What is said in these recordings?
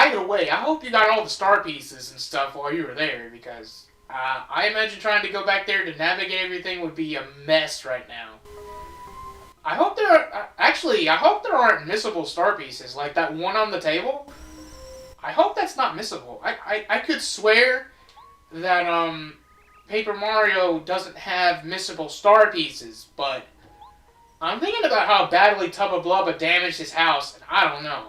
by the way, I hope you got all the star pieces and stuff while you were there, because I imagine trying to go back there to navigate everything would be a mess right now. I hope there are, actually, I hope there aren't missable star pieces, like that one on the table. I hope that's not missable. I could swear that, Paper Mario doesn't have missable star pieces, but I'm thinking about how badly Tubba Blubba damaged his house, and I don't know.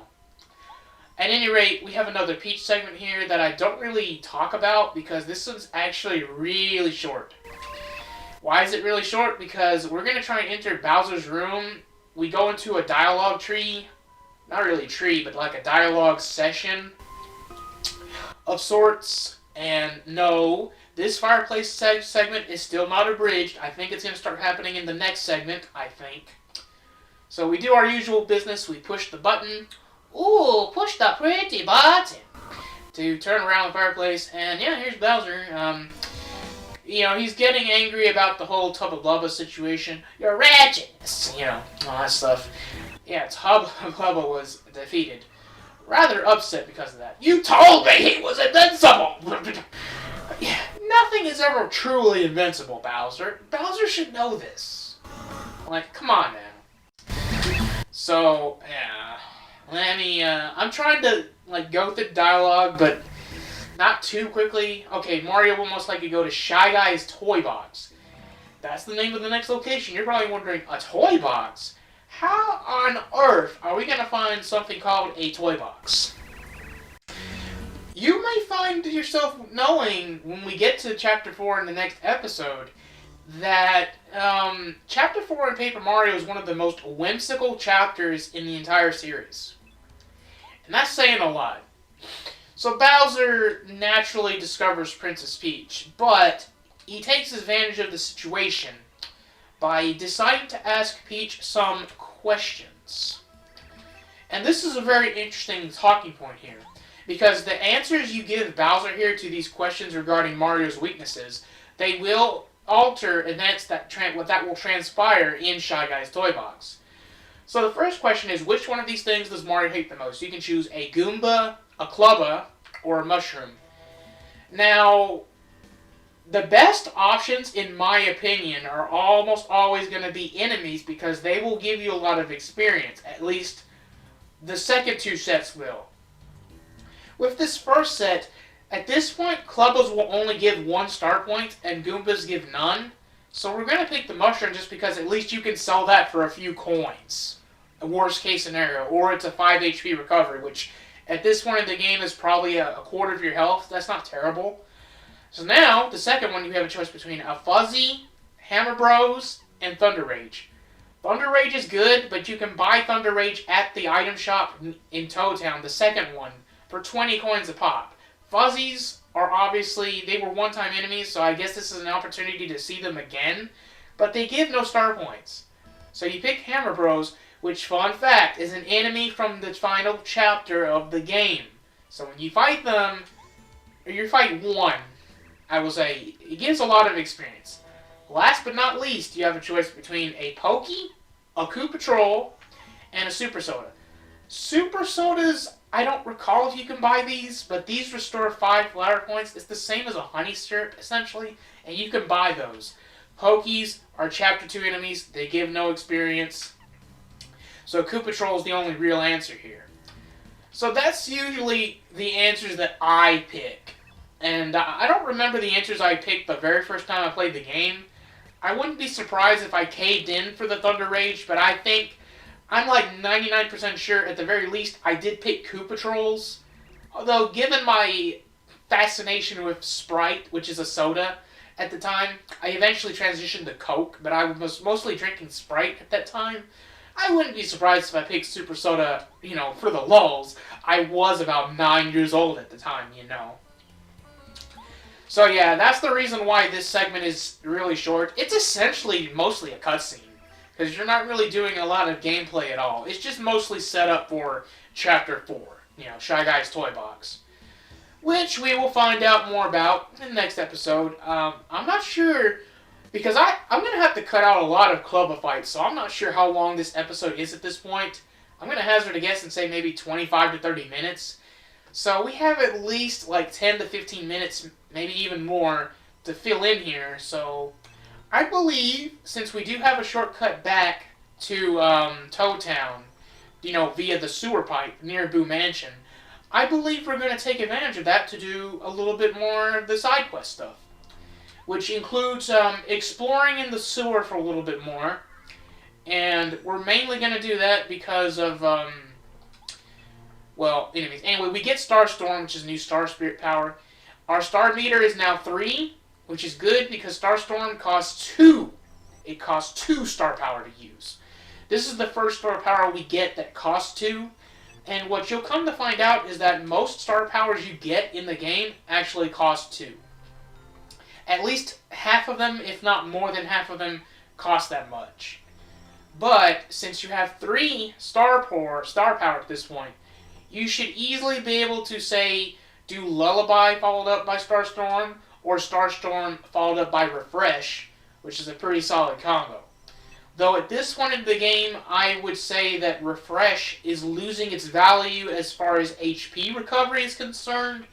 At any rate, we have another Peach segment here that I don't really talk about because this one's actually really short. Why is it really short? Because we're going to try and enter Bowser's room. We go into a dialogue tree. Not really a tree, but like a dialogue session of sorts. And no, this fireplace segment is still not abridged. I think it's going to start happening in the next segment, I think. So we do our usual business. We push the button. Ooh, push the pretty button to turn around the fireplace. And yeah, here's Bowser. You know, he's getting angry about the whole Tubba Blubba situation. You're wretchedness, you know, all that stuff. Yeah, Tubba Blubba was defeated. Rather upset because of that. You told me he was invincible! Yeah, nothing is ever truly invincible, Bowser. Bowser should know this. Like, come on now. So, yeah. Let me, I'm trying to, like, go through the dialogue, but not too quickly. Okay, Mario will most likely go to Shy Guy's Toy Box. That's the name of the next location. You're probably wondering, a toy box? How on earth are we going to find something called a toy box? You may find yourself knowing, when we get to Chapter 4 in the next episode, that Chapter 4 in Paper Mario is one of the most whimsical chapters in the entire series. And that's saying a lot. So Bowser naturally discovers Princess Peach, but he takes advantage of the situation by deciding to ask Peach some questions. And this is a very interesting talking point here, because the answers you give Bowser here to these questions regarding Mario's weaknesses, they will alter events that will transpire in Shy Guy's Toy Box. So the first question is, which one of these things does Mario hate the most? You can choose a Goomba, a Clubba, or a Mushroom. Now, the best options, in my opinion, are almost always going to be enemies because they will give you a lot of experience. At least, the second two sets will. With this first set, at this point, Clubbas will only give 1 star point and Goombas give none. So we're going to pick the Mushroom just because at least you can sell that for a few coins. A worst case scenario. Or it's a 5 HP recovery, which at this point in the game is probably a quarter of your health. That's not terrible. So now, the second one, you have a choice between a Fuzzy, Hammer Bros, and Thunder Rage. Thunder Rage is good, but you can buy Thunder Rage at the item shop in Toad Town, the second one, for 20 coins a pop. Fuzzies are obviously, they were one-time enemies, so I guess this is an opportunity to see them again, but they give no star points. So you pick Hammer Bros, which, fun fact, is an enemy from the final chapter of the game. So when you fight them, or you fight one, I will say, it gives a lot of experience. Last but not least, you have a choice between a Pokey, a Koopa Troll, and a Super Soda. Super Sodas, I don't recall if you can buy these, but these restore 5 flower points. It's the same as a honey syrup, essentially, and you can buy those. Pokies are Chapter 2 enemies. They give no experience. So Koopa Troll is the only real answer here. So that's usually the answers that I pick. And I don't remember the answers I picked the very first time I played the game. I wouldn't be surprised if I caved in for the Thunder Rage, but I think, I'm like 99% sure at the very least I did pick Koopa Trolls. Although, given my fascination with Sprite, which is a soda at the time, I eventually transitioned to Coke, but I was mostly drinking Sprite at that time. I wouldn't be surprised if I picked Super Soda, you know, for the lulz. I was about 9 years old at the time, you know. So yeah, that's the reason why this segment is really short. It's essentially mostly a cutscene, because you're not really doing a lot of gameplay at all. It's just mostly set up for Chapter 4, you know, Shy Guy's Toy Box. Which we will find out more about in the next episode. I'm not sure, because I'm going to have to cut out a lot of Clubba fights, so I'm not sure how long this episode is at this point. I'm going to hazard a guess and say maybe 25 to 30 minutes. So we have at least like 10 to 15 minutes, maybe even more, to fill in here. So I believe, since we do have a shortcut back to Toad Town, via the sewer pipe near Boo Mansion, I believe we're going to take advantage of that to do a little bit more of the side quest stuff, which includes exploring in the sewer for a little bit more. And we're mainly going to do that because of, anyways. Anyway, we get Starstorm, which is new Star Spirit power. Our star meter is now 3, which is good because Starstorm costs 2. It costs 2 star power to use. This is the first star power we get that costs 2. And what you'll come to find out is that most star powers you get in the game actually cost 2. At least half of them, if not more than half of them, cost that much. But since you have 3 star power at this point, you should easily be able to say, do Lullaby followed up by Starstorm, or Starstorm followed up by Refresh, which is a pretty solid combo. Though at this point in the game, I would say that Refresh is losing its value as far as HP recovery is concerned.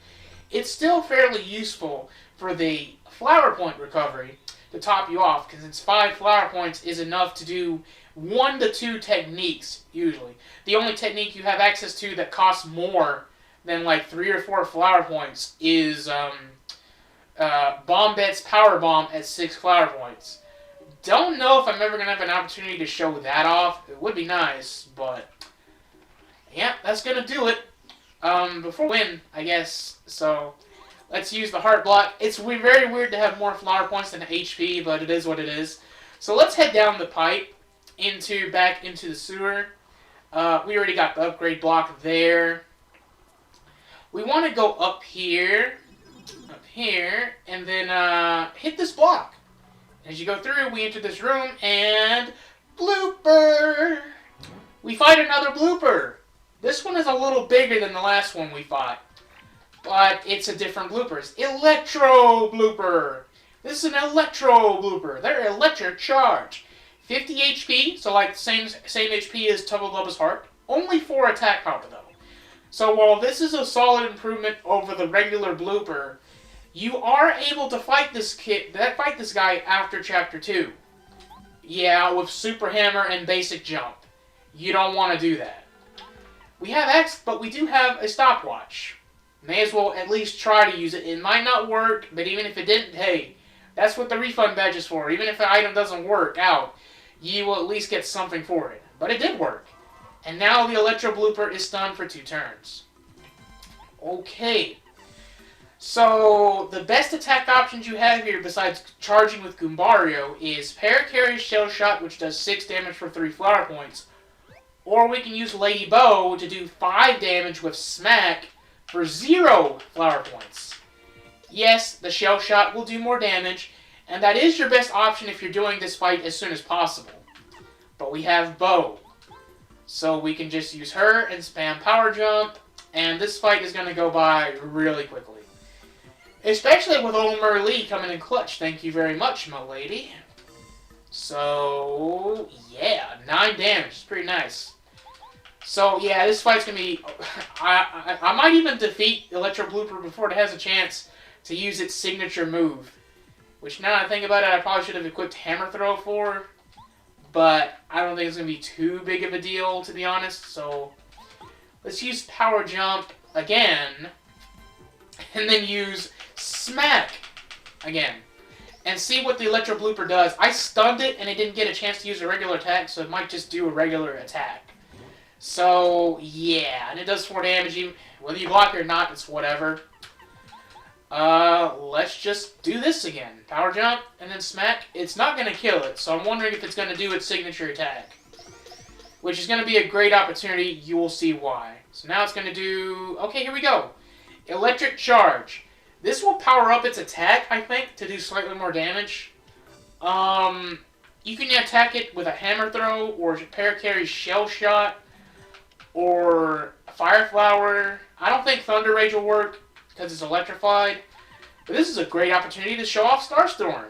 It's still fairly useful for the Flower Point recovery to top you off, because it's 5 Flower Points is enough to do 1 to 2 techniques, usually. The only technique you have access to that costs more than like 3 or 4 Flower Points is Bombette's Power Bomb at 6 Flower Points. Don't know if I'm ever going to have an opportunity to show that off. It would be nice, but yeah, that's going to do it. Before we win, I guess. So let's use the heart block. It's very weird to have more flower points than HP, but it is what it is. So let's head down the pipe back into the sewer. We already got the upgrade block there. We want to go up here, and then hit this block. As you go through, we enter this room, and blooper! We fight another blooper. This one is a little bigger than the last one we fought, but it's a different blooper. It's Electro Blooper. This is an Electro Blooper. They're electric charge. 50 HP, so like same HP as Tubba Heart. Only 4 attack power though. So while this is a solid improvement over the regular blooper, you are able to fight this guy after Chapter 2. Yeah, with Super Hammer and Basic Jump. You don't want to do that. We have X, but we do have a stopwatch. May as well at least try to use it. It might not work, but even if it didn't, hey, that's what the refund badge is for. Even if an item doesn't work out, you will at least get something for it. But it did work. And now the Electro Blooper is stunned for 2 turns. Okay. So, the best attack options you have here, besides charging with Goombario, is Parakarry's Shell Shot, which does 6 damage for 3 flower points. Or we can use Lady Bow to do 5 damage with Smack for 0 flower points. Yes, the Shell Shot will do more damage, and that is your best option if you're doing this fight as soon as possible. But we have Bow. So we can just use her and spam Power Jump, and this fight is going to go by really quickly. Especially with old Merlee coming in clutch. Thank you very much, my lady. So, yeah, 9 damage. It's pretty nice. So, yeah, this fight's going to be... I might even defeat Electro Blooper before it has a chance to use its signature move. Which, now that I think about it, I probably should have equipped Hammer Throw for. But I don't think it's going to be too big of a deal, to be honest. So, let's use Power Jump again. And then use Smack again. And see what the Electro Blooper does. I stunned it, and it didn't get a chance to use a regular attack, so it might just do a regular attack. So, yeah. And it does 4 damage. Whether you block it or not, it's whatever. Let's just do this again. Power Jump, and then Smack. It's not going to kill it, so I'm wondering if it's going to do its signature attack. Which is going to be a great opportunity. You will see why. So now it's going to do... Okay, here we go. Electric Charge. This will power up its attack, I think, to do slightly more damage. You can attack it with a Hammer Throw, or Parakarry's Shell Shot, or Fire Flower. I don't think Thunder Rage will work, because it's electrified. But this is a great opportunity to show off Starstorm.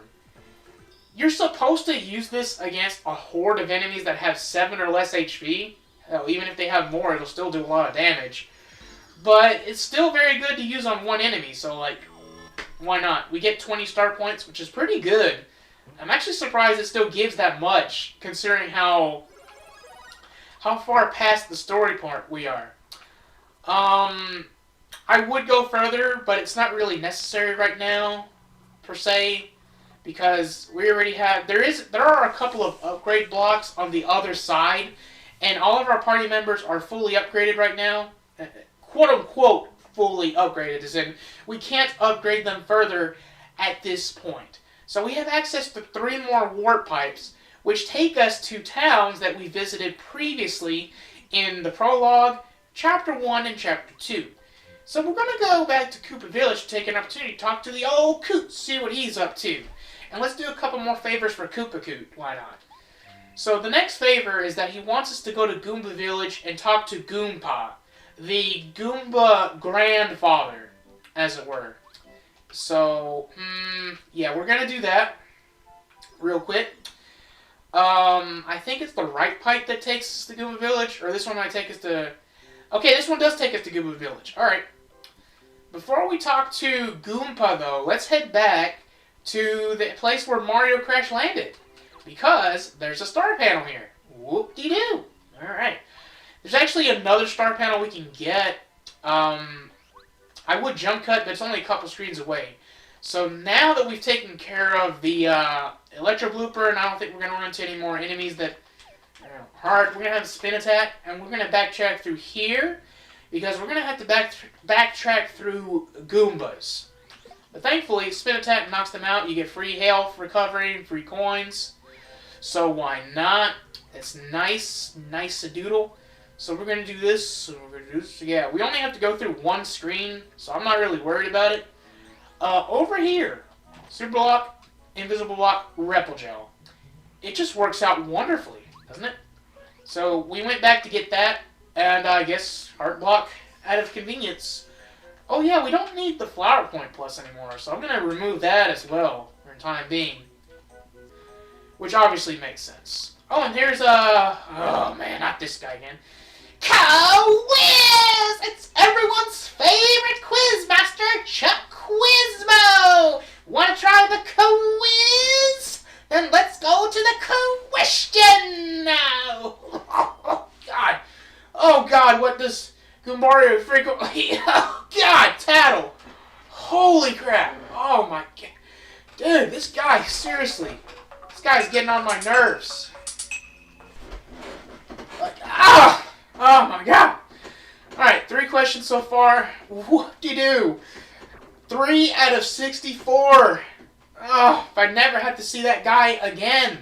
You're supposed to use this against a horde of enemies that have 7 or less HP. Hell, even if they have more, it'll still do a lot of damage. but it's still very good to use on one enemy, so, like, why not? We get 20 star points, which is pretty good. I'm actually surprised it still gives that much, considering how far past the story part we are. I would go further, but it's not really necessary right now, per se, because we already have... There are a couple of upgrade blocks on the other side, and all of our party members are fully upgraded right now. Quote-unquote fully upgraded, as in we can't upgrade them further at this point. So we have access to 3 more warp pipes, which take us to towns that we visited previously in the prologue, Chapter 1 and Chapter 2. So we're going to go back to Koopa Village to take an opportunity to talk to the old Coot, see what he's up to. And let's do a couple more favors for Koopa Coot, why not? So the next favor is that he wants us to go to Goomba Village and talk to Goompa, the Goomba grandfather, as it were. So, yeah, we're going to do that real quick. I think it's the right pipe that takes us to Goomba Village, or this one might take us to... Okay, this one does take us to Goomba Village. Alright. Before we talk to Goompa, though, let's head back to the place where Mario Crash landed. Because there's a star panel here. Whoop-de-doo. Alright. There's actually another star panel we can get. I would jump cut, but it's only a couple screens away. So now that we've taken care of the Electro Blooper, and I don't think we're going to run into any more enemies that are hard, we're going to have a spin attack, and we're going to backtrack through here, because we're going to have to backtrack through Goombas. But thankfully, spin attack knocks them out. You get free health, recovery, free coins. So why not? It's nice a doodle. So we're going to do this, and we're going to do this. Yeah, we only have to go through one screen, so I'm not really worried about it. Over here, Super Block, Invisible Block, Repel. It just works out wonderfully, doesn't it? So we went back to get that, and I guess Heart Block out of convenience. Oh yeah, we don't need the Flower Point Plus anymore, so I'm going to remove that as well for the time being. Which obviously makes sense. Oh, and here's oh man, not this guy again. Quiz! It's everyone's favorite quiz master, Chuck Quizmo! Want to try the quiz? Then let's go to the question now! Oh, God. Oh, God, what does Goombario frequently... Oh, God, tattle! Holy crap. Oh, my God. Dude, this guy, seriously. This guy's getting on my nerves. Ah! Oh my god! Alright, 3 questions so far. Whoop-de-doo! 3 out of 64! Oh, if I never have to see that guy again!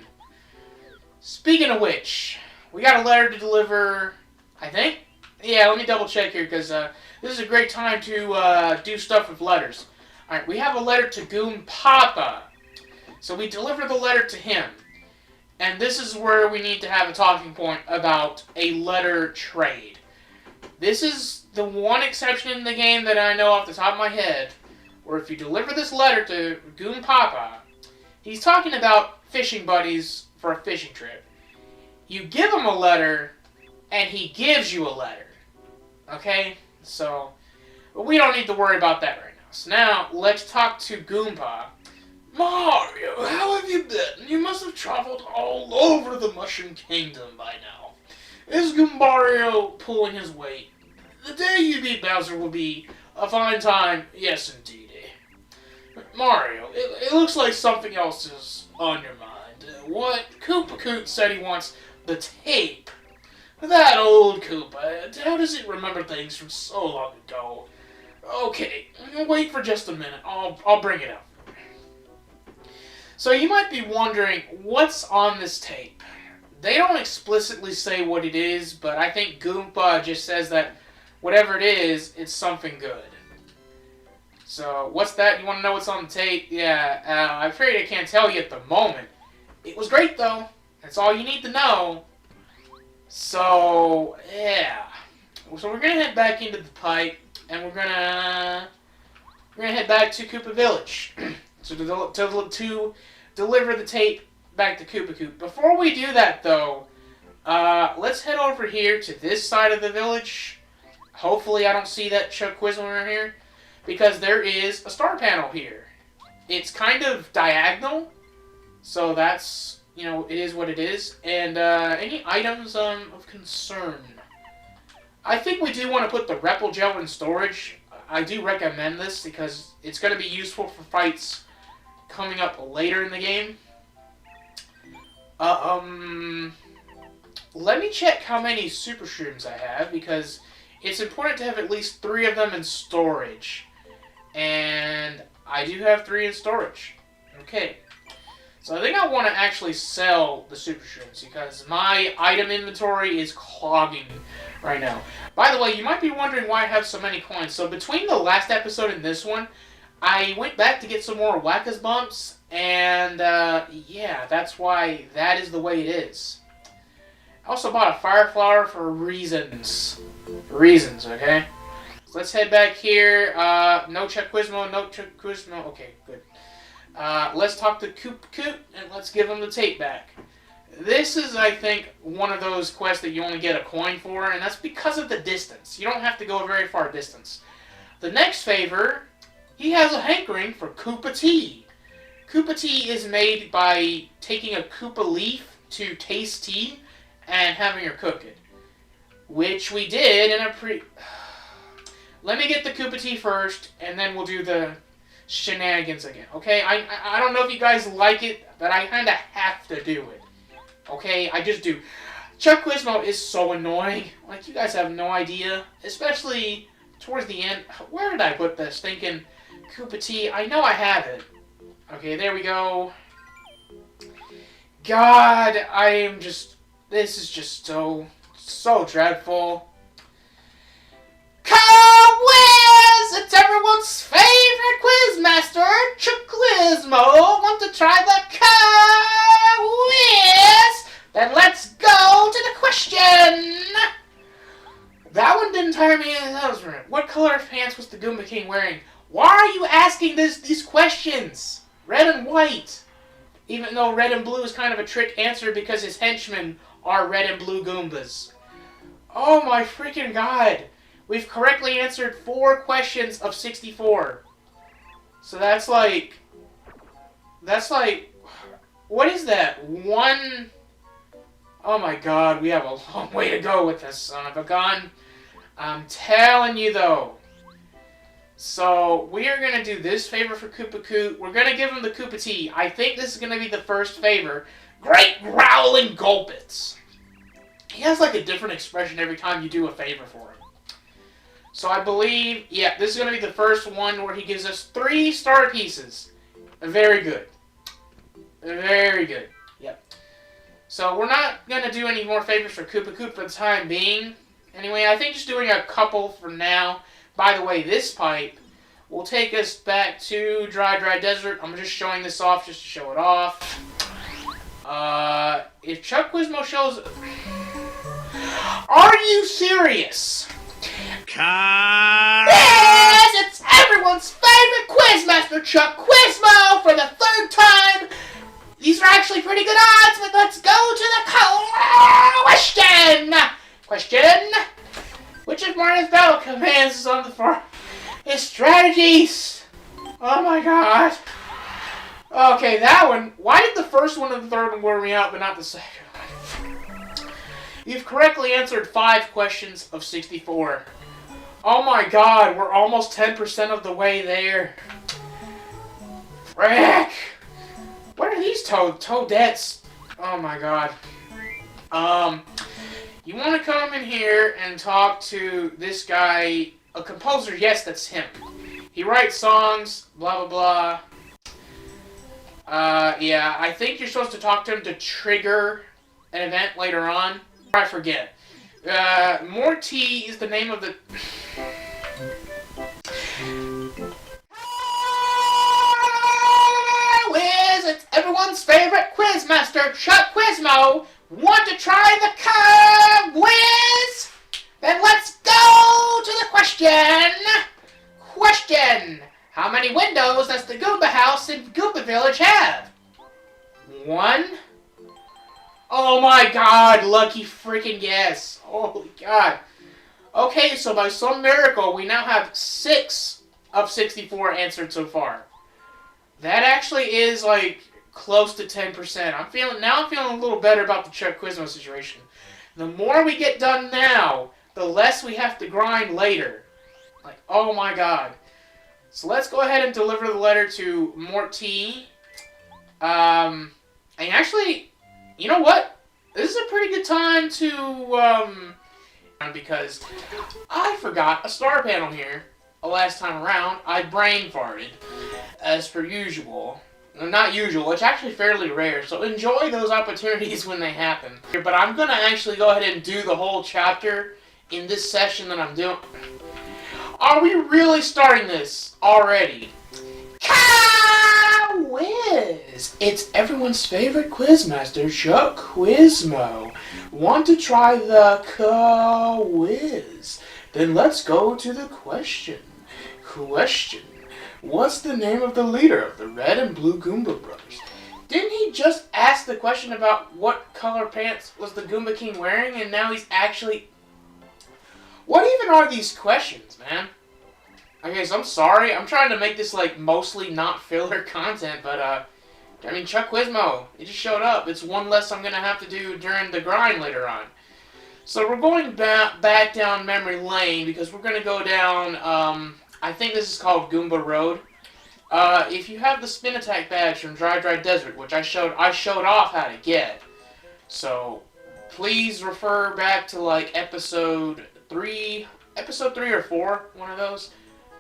Speaking of which, we got a letter to deliver, I think? Yeah, let me double check here, because this is a great time to do stuff with letters. Alright, we have a letter to Goompapa. So we deliver the letter to him. And this is where we need to have a talking point about a letter trade. This is the one exception in the game that I know off the top of my head, where if you deliver this letter to Goompapa, he's talking about fishing buddies for a fishing trip. You give him a letter, and he gives you a letter. Okay? So, we don't need to worry about that right now. So now, let's talk to Goomba. Mario, how have you been? You must have traveled all over the Mushroom Kingdom by now. Is Goombario pulling his weight? The day you beat Bowser will be a fine time, yes indeedy. Mario, it looks like something else is on your mind. What? Koopa Coot said he wants the tape. That old Koopa, how does it remember things from so long ago? Okay, wait for just a minute, I'll bring it up. So you might be wondering, what's on this tape? They don't explicitly say what it is, but I think Goomba just says that whatever it is, it's something good. So, what's that? You want to know what's on the tape? Yeah, I'm afraid I can't tell you at the moment. It was great, though. That's all you need to know. So, yeah. So we're going to head back into the pipe, and we're going to head back to Koopa Village. To deliver the tape back to Koopa Coot. Before we do that, though, let's head over here to this side of the village. Hopefully I don't see that Chuck Quizmo right here, because there is a star panel here. It's kind of diagonal, so that's, it is what it is. And any items of concern? I think we do want to put the Repel Gel in storage. I do recommend this because it's going to be useful for fights coming up later in the game. Let me check how many Super Shrooms I have, because it's important to have at least 3 of them in storage. And I do have 3 in storage. Okay. So I think I want to actually sell the Super Shrooms, because my item inventory is clogging right now. By the way, you might be wondering why I have so many coins. So between the last episode and this one, I went back to get some more Wacka's Bumps, and yeah, that's why that is the way it is. I also bought a Fire Flower for reasons. Okay? So let's head back here. No Chuck Quizmo, no Chuck Quizmo. Okay, good. Let's talk to Coop, and let's give him the tape back. This is, I think, one of those quests that you only get a coin for, and that's because of the distance. You don't have to go a very far distance. The next favor, he has a hankering for Koopa tea. Koopa tea is made by taking a Koopa leaf to taste tea and having her cook it. Which we did in a Let me get the Koopa tea first, and then we'll do the shenanigans again. Okay? I don't know if you guys like it, but I kind of have to do it. Okay? I just do. Chuck Quizmo is so annoying. Like, you guys have no idea. Especially towards the end. Where did I put this? Thinking Koopa tea. I know I have it. Okay, there we go. God, I am just... This is just so dreadful. Quiz! It's everyone's favorite quizmaster, Chuck Quizmo. Want to try the quiz? Then let's go to the question. That one didn't tire me. That was right. What color of pants was the Goomba King wearing? Why are you asking these questions? Red and white. Even though red and blue is kind of a trick answer because his henchmen are red and blue Goombas. Oh my freaking god. We've correctly answered 4 questions of 64. So that's like... What is that? One... Oh my god, we have a long way to go with this son of a gun. I'm telling you though. So, we are going to do this favor for Koopa Coot. We're going to give him the Koopa tea. I think this is going to be the first favor. Great Growling Gulpits. He has like a different expression every time you do a favor for him. So I believe, yeah, this is going to be the first one where he gives us 3 star pieces. Very good. Very good. Yep. So we're not going to do any more favors for Koopa Coot for the time being. Anyway, I think just doing a couple for now. By the way, this pipe will take us back to Dry Desert. I'm just showing this off just to show it off. If Chuck Quizmo shows... Are you serious? Yes, it's everyone's favorite quizmaster, Chuck Quizmo, for the 3rd time. These are actually pretty good odds, but let's go to the question. Which of Mario's battle commands is on the far? His strategies. Oh my god. Okay, that one. Why did the first one and the third one wear me out, but not the second one? You've correctly answered 5 questions of 64. Oh my god, we're almost 10% of the way there. Frick! What are these toadettes? Oh my god. You want to come in here and talk to this guy, a composer? Yes, that's him. He writes songs, blah blah blah. Yeah, I think you're supposed to talk to him to trigger an event later on. I forget. More Tea is the name of the... Quiz! It's everyone's favorite quizmaster, Chuck Quizmo. Want to try the quiz? Then let's go to the question. Question. How many windows does the Goomba house in Goomba Village have? 1? Oh my god, lucky freaking guess. Holy god. Okay, so by some miracle, we now have 6 of 64 answered so far. That actually is like close to 10%. I'm feeling a little better about the Chuck Quizmo situation. The more we get done now, the less we have to grind later. Like, oh my god. So let's go ahead and deliver the letter to Morty. And actually, you know what? This is a pretty good time to, because I forgot a star panel here. Last time around, I brain farted, as per usual. Not usual, it's actually fairly rare, so enjoy those opportunities when they happen. But I'm gonna actually go ahead and do the whole chapter in this session that I'm doing. Are we really starting this already? Quiz! It's everyone's favorite quizmaster, Chuck Quizmo. Want to try the quiz? Then let's go to the question. Question. What's the name of the leader of the Red and Blue Goomba Brothers? Didn't he just ask the question about what color pants was the Goomba King wearing, and now he's actually... What even are these questions, man? Okay, so I'm sorry. I'm trying to make this, like, mostly not filler content, but, I mean, Chuck Quizmo, he just showed up. It's one less I'm gonna have to do during the grind later on. So we're going back down memory lane, because we're gonna go down, I think this is called Goomba Road. If you have the Spin Attack badge from Dry Desert, which I showed off how to get, so please refer back to like episode 3 or 4, one of those.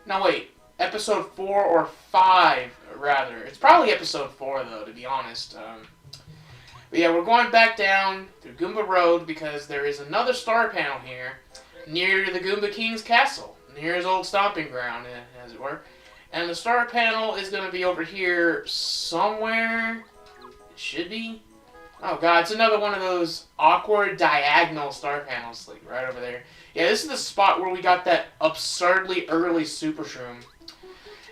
No wait, episode 4 or 5 rather. It's probably episode 4 though, to be honest. But yeah, we're going back down through Goomba Road because there is another star panel here near the Goomba King's castle, near his old stomping ground, as it were. And the star panel is going to be over here somewhere. It should be. Oh god, it's another one of those awkward diagonal star panels, like right over there. Yeah, this is the spot where we got that absurdly early Super Shroom.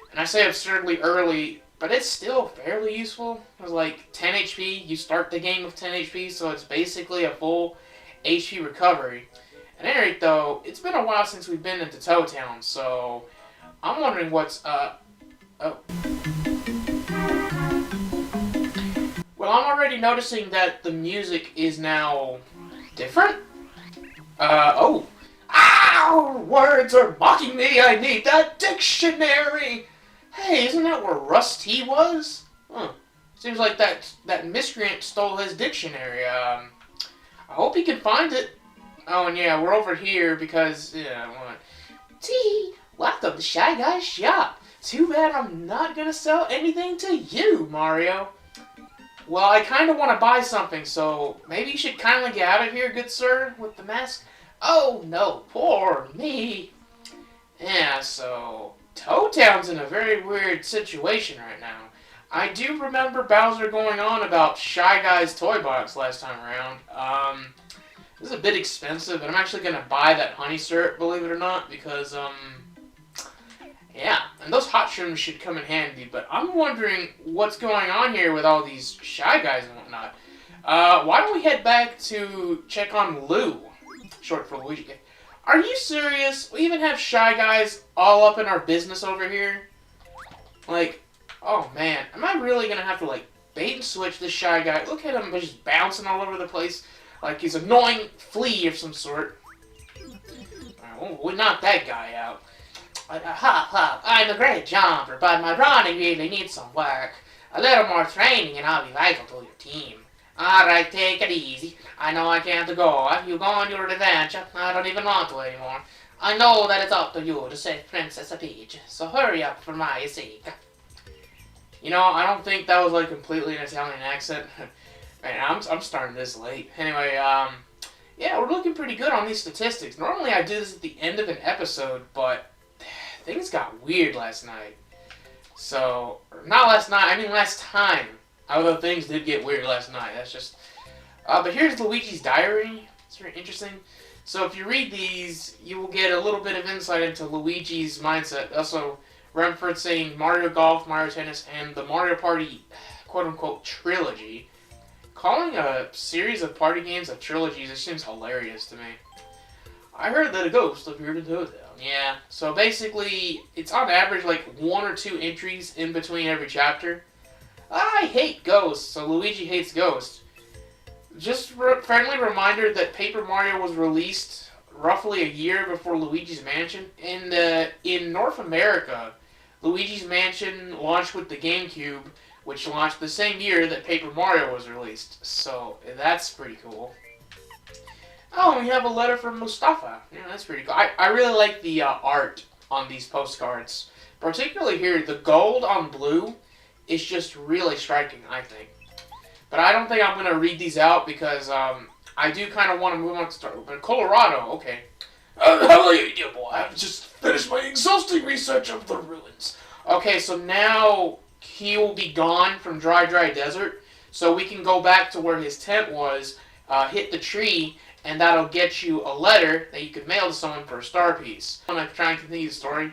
And I say absurdly early, but it's still fairly useful. It was like 10 HP. You start the game with 10 HP, so it's basically a full HP recovery. At any rate, though, it's been a while since we've been into Toad Town, so I'm wondering what's up. Oh. Well, I'm already noticing that the music is now different. Oh. Ow! Words are mocking me. I need that dictionary. Hey, isn't that where Rusty was? Huh. Seems like that miscreant stole his dictionary. I hope he can find it. Oh, and yeah, we're over here because, yeah, what? Tee! Welcome to Shy Guy's shop. Too bad I'm not gonna sell anything to you, Mario. Well, I kind of want to buy something, so maybe you should kindly get out of here, good sir, with the mask. Oh, no, poor me. Yeah, so Toad Town's in a very weird situation right now. I do remember Bowser going on about Shy Guy's Toy Box last time around. This is a bit expensive, and I'm actually going to buy that honey syrup, believe it or not, because, yeah, and those hot shrooms should come in handy, but I'm wondering what's going on here with all these Shy Guys and whatnot. Why don't we head back to check on Lou, short for Luigi. Are you serious? We even have Shy Guys all up in our business over here? Like, oh man, am I really going to have to, like, bait and switch this Shy Guy? Look at him just bouncing all over the place like he's an annoying flea of some sort. Alright, we'll knock that guy out. Hop, hop, I'm a great jumper, but my running really needs some work. A little more training and I'll be vital to your team. Alright, take it easy. I know I can't go. You go on your adventure. I don't even want to anymore. I know that it's up to you to save Princess Peach, so hurry up for my sake. You know, I don't think that was like completely an Italian accent. Man, I'm starting this late. Anyway, yeah, we're looking pretty good on these statistics. Normally I do this at the end of an episode, but things got weird last night. So, not last night, I mean last time. Although things did get weird last night, that's just... but here's Luigi's diary. It's very interesting. So if you read these, you will get a little bit of insight into Luigi's mindset. Also, referencing Mario Golf, Mario Tennis, and the Mario Party, quote-unquote, trilogy. Calling a series of party games a trilogy just seems hilarious to me. I heard that a ghost appeared in Toadtown. Yeah, so basically, it's on average like 1 or 2 entries in between every chapter. I hate ghosts, so Luigi hates ghosts. Just a friendly reminder that Paper Mario was released roughly a year before Luigi's Mansion. In North America, Luigi's Mansion launched with the GameCube, which launched the same year that Paper Mario was released. So that's pretty cool. Oh, we have a letter from Mustafa. Yeah, that's pretty cool. I really like the art on these postcards. Particularly here, the gold on blue is just really striking, I think. But I don't think I'm going to read these out because I do kind of want to move on to start. But Colorado, okay. How are you, dear boy? I've just finished my exhausting research of the ruins. Okay, so now he will be gone from Dry Desert. So we can go back to where his tent was, hit the tree, and that'll get you a letter that you could mail to someone for a star piece. I'm going to try and continue the story.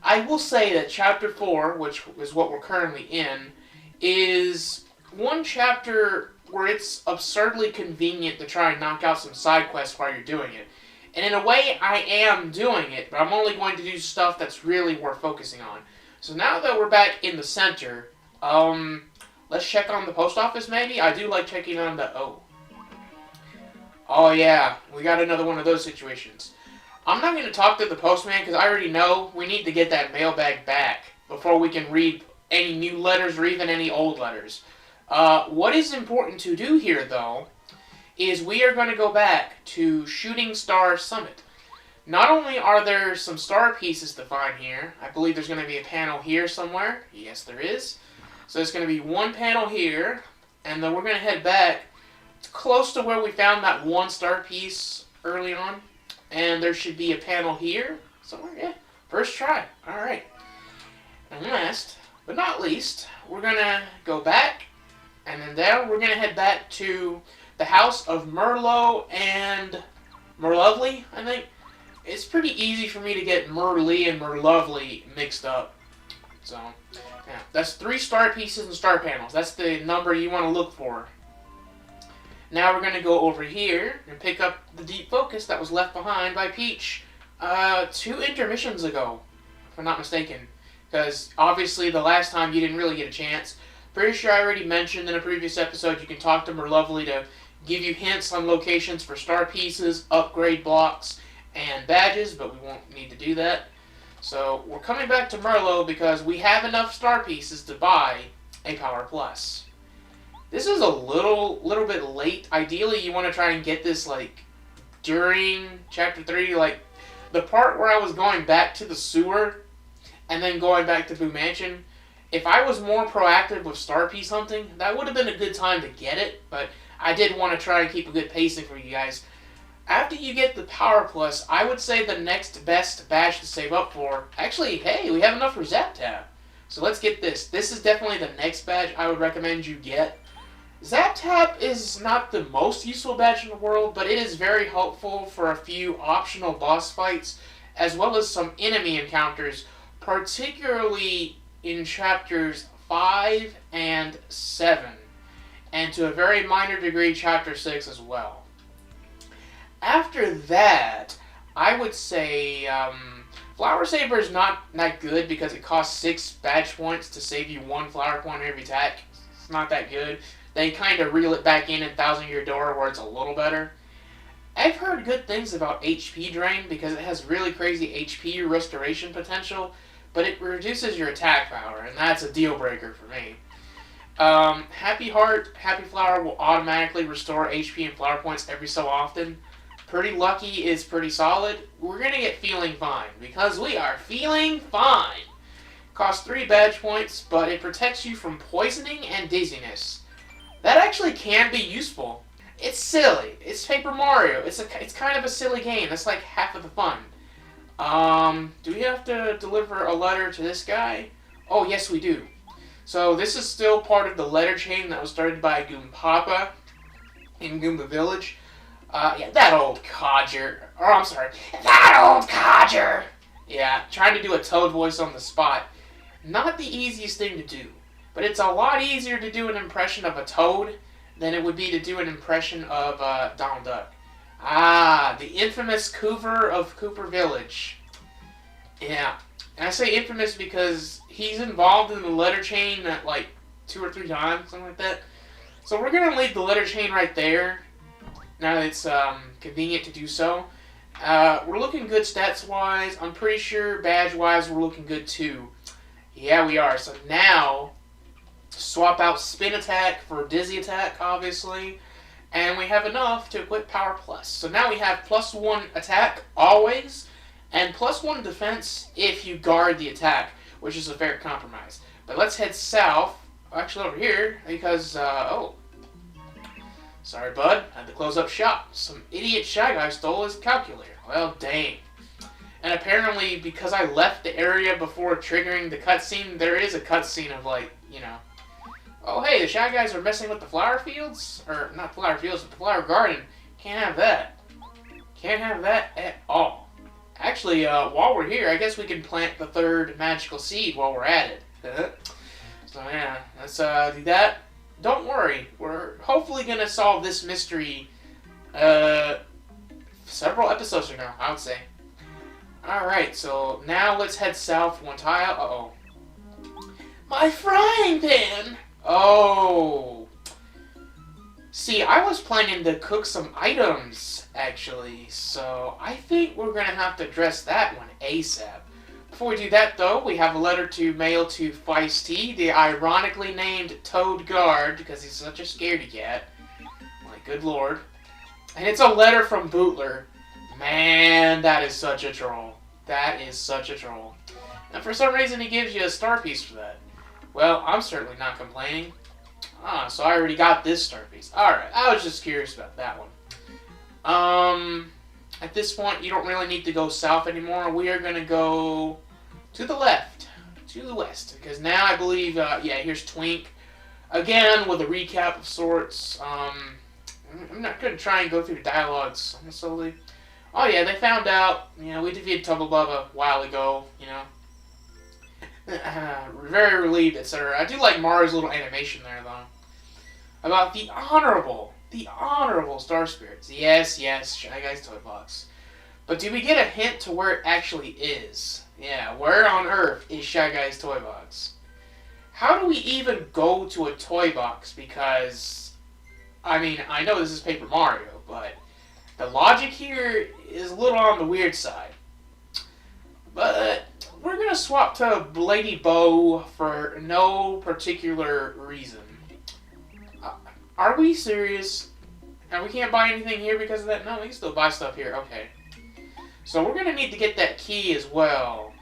I will say that Chapter 4, which is what we're currently in, is one chapter where it's absurdly convenient to try and knock out some side quests while you're doing it. And in a way, I am doing it, but I'm only going to do stuff that's really worth focusing on. So now that we're back in the center, let's check on the post office maybe? I do like checking on the... Oh yeah, we got another one of those situations. I'm not going to talk to the postman because I already know we need to get that mailbag back before we can read any new letters or even any old letters. What is important to do here, though, is we are going to go back to Shooting Star Summit. Not only are there some star pieces to find here, I believe there's going to be a panel here somewhere. Yes, there is. So there's going to be one panel here, and then we're going to head back close to where we found that one star piece early on. And there should be a panel here somewhere. Yeah, first try. Alright. And last, but not least, we're going to go back, and then there we're going to head back to the house of Merlo and Merlovely, I think. It's pretty easy for me to get Merly and Merlovely mixed up. So, yeah, that's 3 star pieces and star panels. That's the number you want to look for. Now we're going to go over here and pick up the Deep Focus that was left behind by Peach 2 intermissions ago, if I'm not mistaken. Because obviously the last time you didn't really get a chance. Pretty sure I already mentioned in a previous episode you can talk to Merlovely to give you hints on locations for star pieces, upgrade blocks, and badges, but we won't need to do that. So we're coming back to Merlo because we have enough star pieces to buy a Power Plus. This is a little bit late. Ideally, you want to try and get this, like, during Chapter 3. Like, the part where I was going back to the sewer and then going back to Boo Mansion. If I was more proactive with star piece hunting, that would have been a good time to get it. But I did want to try and keep a good pacing for you guys. After you get the Power Plus, I would say the next best badge to save up for... Actually, hey, we have enough for Zap Tap. So let's get this. This is definitely the next badge I would recommend you get. Zap Tap is not the most useful badge in the world, but it is very helpful for a few optional boss fights, as well as some enemy encounters, particularly in chapters 5 and 7, and to a very minor degree chapter 6 as well. After that, I would say Flower Saber is not that good because it costs 6 badge points to save you 1 flower point every attack. It's not that good. They kind of reel it back in 1,000 Year Door where it's a little better. I've heard good things about HP Drain because it has really crazy HP restoration potential, but it reduces your attack power, and that's a deal breaker for me. Happy Heart, Happy Flower will automatically restore HP and flower points every so often. Pretty Lucky is pretty solid. We're going to get Feeling Fine because we are feeling fine. Costs 3 badge points, but it protects you from poisoning and dizziness. That actually can be useful. It's silly. It's Paper Mario. It's kind of a silly game. That's like half of the fun. Do we have to deliver a letter to this guy? Oh, yes, we do. So this is still part of the letter chain that was started by Goompapa in Goomba Village. Yeah, that old codger. Oh, I'm sorry. That old codger! Yeah, trying to do a Toad voice on the spot. Not the easiest thing to do. But it's a lot easier to do an impression of a Toad than it would be to do an impression of Donald Duck. Ah, the infamous Coover of Cooper Village. Yeah. And I say infamous because he's involved in the letter chain at like 2 or 3 times, something like that. So we're going to leave the letter chain right there, now that it's convenient to do so. We're looking good stats-wise. I'm pretty sure badge-wise we're looking good too. Yeah, we are. So now, swap out Spin Attack for Dizzy Attack, obviously. And we have enough to equip Power Plus. So now we have +1 attack, always, and +1 defense if you guard the attack, which is a fair compromise. But let's head south, actually over here, because, oh. Sorry, bud. I had to close up shop. Some idiot Shy Guy stole his calculator. Well, dang. And apparently, because I left the area before triggering the cutscene, there is a cutscene of, like, you know, oh, hey, the Shy Guys are messing with the flower fields? Or, not flower fields, but the flower garden. Can't have that. Can't have that at all. Actually, while we're here, I guess we can plant the 3rd magical seed while we're at it. So, yeah, let's do that. Don't worry, we're hopefully going to solve this mystery several episodes from now, I would say. Alright, so now let's head south 1 tile. Uh-oh. My frying pan! Oh. See, I was planning to cook some items, actually, so I think we're going to have to address that one ASAP. Before we do that, though, we have a letter to mail to Feisty, the ironically named Toad Guard, because he's such a scaredy cat. My good lord. And it's a letter from Bootler. Man, that is such a troll. That is such a troll. And for some reason, he gives you a star piece for that. Well, I'm certainly not complaining. Ah, so I already got this star piece. Alright, I was just curious about that one. At this point, you don't really need to go south anymore. We are going to go to the left, to the west, because now I believe, yeah, here's Twink, again, with a recap of sorts. I'm not going to try and go through dialogues slowly. Oh yeah, they found out, you know, we defeated Tubblebub a while ago, you know. Very relieved, etc. I do like Mario's little animation there, though. About the honorable Star Spirits. Yes, Shy Guy's Toy Box. But do we get a hint to where it actually is? Yeah, where on earth is Shy Guy's Toy Box? How do we even go to a toy box? Because, I mean, I know this is Paper Mario, but the logic here is a little on the weird side. But we're going to swap to Lady Bow for no particular reason. Are we serious? And we can't buy anything here because of that? No, we can still buy stuff here. Okay. So we're going to need to get that key as well.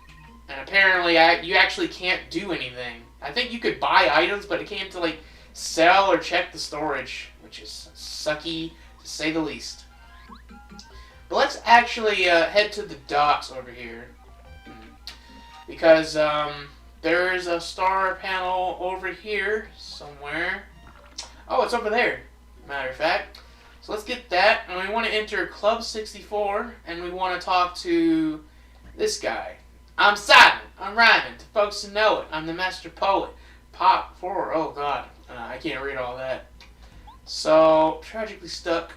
And apparently you actually can't do anything. I think you could buy items, but it can't to, like, sell or check the storage, which is sucky to say the least. But let's actually head to the docks over here. Because there's a star panel over here somewhere. Oh, it's over there, matter of fact. So let's get that, and we want to enter Club 64, and we want to talk to this guy. I'm Simon. I'm rhyming. To folks who know it, I'm the master poet. Pop 4. Oh, God. I can't read all that. So, tragically stuck.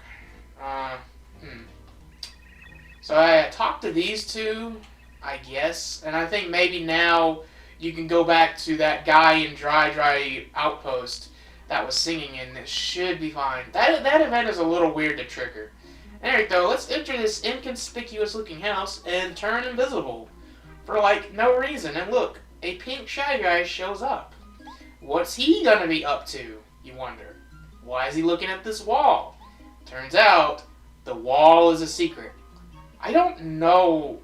So I talked to these two, I guess, and I think maybe now you can go back to that guy in Dry Outpost that was singing, and it should be fine. That event is a little weird to trigger. Alright, though, let's enter this inconspicuous-looking house and turn invisible. For, like, no reason. And look, a pink Shy Guy shows up. What's he gonna be up to, you wonder? Why is he looking at this wall? Turns out, the wall is a secret. I don't know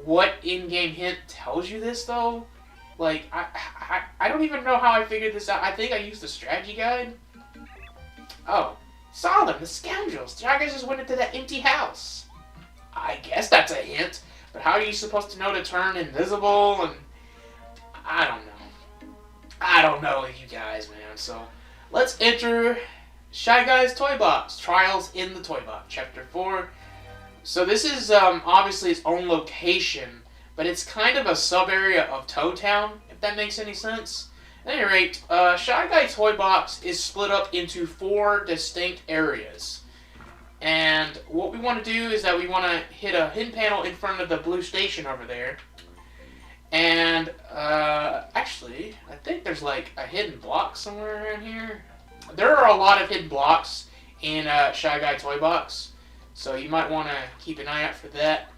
what in-game hint tells you this, though. Like, I don't even know how I figured this out. I think I used the strategy guide. Oh. Saw them, the scoundrels. Shy Guys just went into that empty house. I guess that's a hint. But how are you supposed to know to turn invisible? And I don't know. I don't know you guys, man. So, let's enter Shy Guy's Toy Box. Trials in the Toy Box, Chapter 4. So this is obviously its own location, but it's kind of a sub-area of Toad Town, if that makes any sense. At any rate, Shy Guy Toy Box is split up into 4 distinct areas. And what we want to do is that we want to hit a hidden panel in front of the blue station over there. And, actually, I think there's like a hidden block somewhere around here. There are a lot of hidden blocks in Shy Guy Toy Box, so you might want to keep an eye out for that.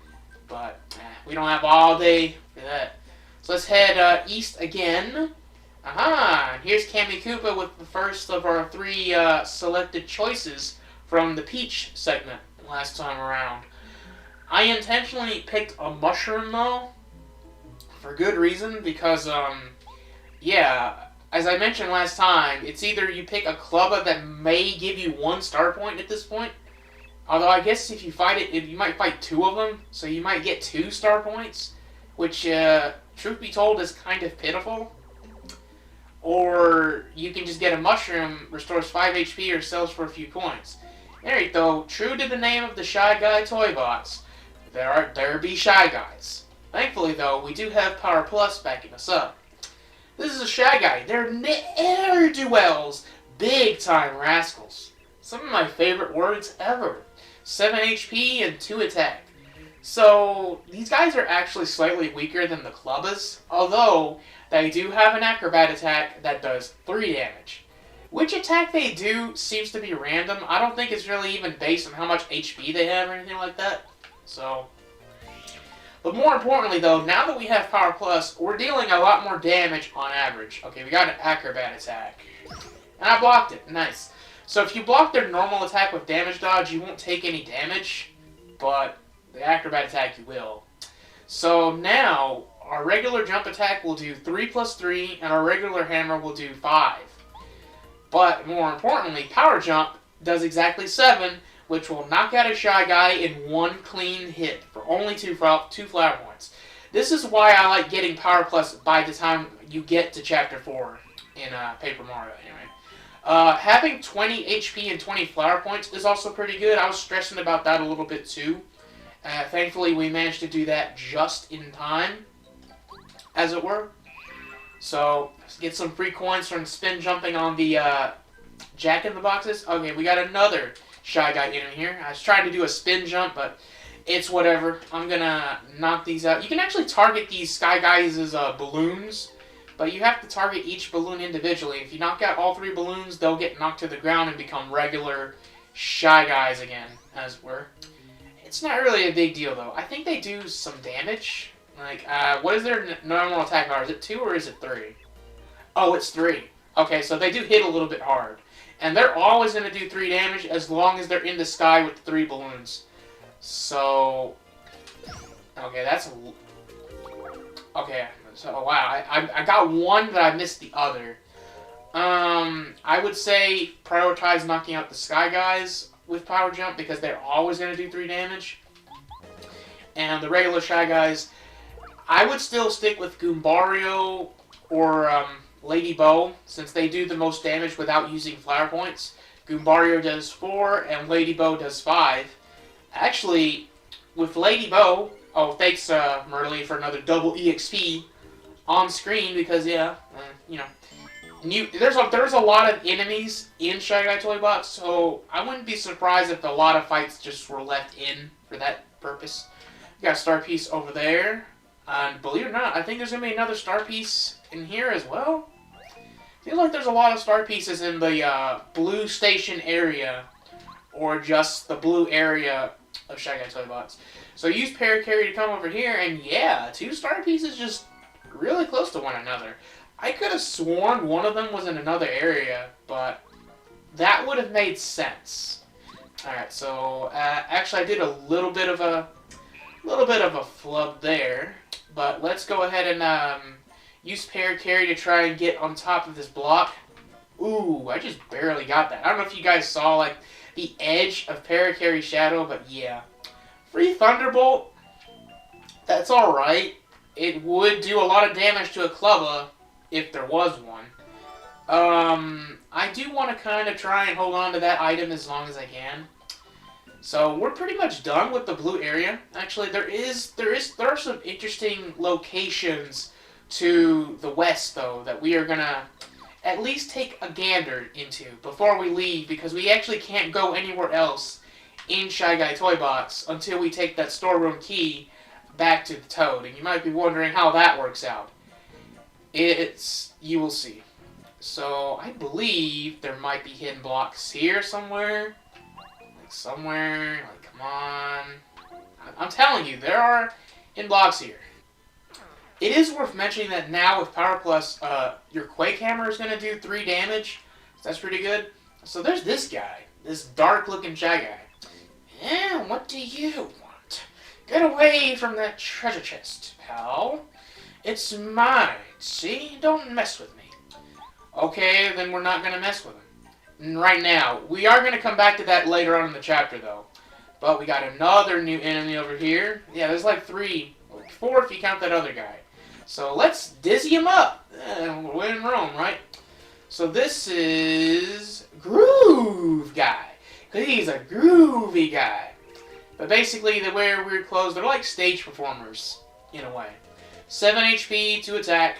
But we don't have all day for that. So let's head east again. Aha! Here's Kammy Koopa with the first of our 3 selected choices from the Peach segment last time around. I intentionally picked a mushroom though, for good reason, because, yeah, as I mentioned last time, it's either you pick a Clubba that may give you 1 star point at this point, although I guess if you fight it, you might fight 2 of them, so you might get 2 star points, which, truth be told, is kind of pitiful. Or you can just get a mushroom, restores 5 HP, or sells for a few coins. Alright, though, true to the name of the Shy Guy Toy Box, there be Shy Guys. Thankfully, though, we do have Power Plus backing us up. This is a Shy Guy. They're ne'er-do-wells, big-time rascals. Some of my favorite words ever. 7 HP and 2 attack. So, these guys are actually slightly weaker than the Clubbas, although they do have an acrobat attack that does 3 damage. Which attack they do seems to be random. I don't think it's really even based on how much HP they have or anything like that. So, but more importantly though, now that we have Power Plus, we're dealing a lot more damage on average. Okay, we got an acrobat attack. And I blocked it. Nice. So if you block their normal attack with damage dodge, you won't take any damage, but the acrobat attack you will. So now, our regular jump attack will do 3 plus 3, and our regular hammer will do 5. But more importantly, Power Jump does exactly 7, which will knock out a Shy Guy in 1 clean hit for only 2 flower points. This is why I like getting Power Plus by the time you get to Chapter 4 in Paper Mario, anyway. Having 20 HP and 20 flower points is also pretty good. I was stressing about that a little bit too. Thankfully, we managed to do that just in time, as it were. So, let's get some free coins from spin jumping on the Jack-in-the-Boxes. Okay, we got another Shy Guy enemy here. I was trying to do a spin jump, but it's whatever. I'm gonna knock these out. You can actually target these Sky Guys as balloons, but you have to target each balloon individually. If you knock out all 3 balloons, they'll get knocked to the ground and become regular Shy Guys again, as it were. It's not really a big deal, though. I think they do some damage. Like, what is their normal attack power? Is it 2 or is it 3? Oh, it's 3. Okay, so they do hit a little bit hard. And they're always going to do 3 damage as long as they're in the sky with 3 balloons. So, okay, that's... Okay, so, wow, I got one, but I missed the other. I would say prioritize knocking out the Sky Guys with Power Jump because they're always going to do 3 damage. And the regular Shy Guys, I would still stick with Goombario or Lady Bow, since they do the most damage without using flower points. Goombario does 4, and Lady Bow does 5. Actually, with Lady Bow... Oh, thanks, Merly, for another double EXP on screen, because, yeah, you know... There's a lot of enemies in Shy Guy Toy Box, so I wouldn't be surprised if a lot of fights just were left in for that purpose. We got a star piece over there. And believe it or not, I think there's going to be another star piece in here as well. Feels like there's a lot of star pieces in the blue station area, or just the blue area of Shy Guy Toy Box. So use Parakarry to come over here, and yeah, 2 star pieces just really close to one another. I could have sworn one of them was in another area, but that would have made sense. Alright, so actually I did a little bit of a flub there, but let's go ahead and use Parakarry to try and get on top of this block. Ooh, I just barely got that. I don't know if you guys saw like the edge of Parakarry Shadow, but yeah. Free Thunderbolt, that's alright. It would do a lot of damage to a Clubba, if there was one. I do want to kind of try and hold on to that item as long as I can. So we're pretty much done with the blue area. Actually, there are some interesting locations to the west, though, that we are gonna at least take a gander into before we leave, because we actually can't go anywhere else in Shy Guy Toy Box until we take that storeroom key back to the Toad. And you might be wondering how that works out. You will see. So I believe there might be hidden blocks here somewhere. Like, come on. I'm telling you, there are hidden blocks here. It is worth mentioning that now with Power Plus, your Quake Hammer is going to do 3 damage. So that's pretty good. So there's this guy. This dark-looking Shy Guy. And what do you want? Get away from that treasure chest, pal. It's mine, see? Don't mess with me. Okay, then we're not going to mess with him. Right now. We are going to come back to that later on in the chapter, though. But we got another new enemy over here. Yeah, there's like 3. Like 4 if you count that other guy. So let's dizzy him up. We're in Rome, right? So this is Groove Guy. Because he's a groovy guy. But basically, they wear weird clothes. They're like stage performers, in a way. 7 HP, 2 attack.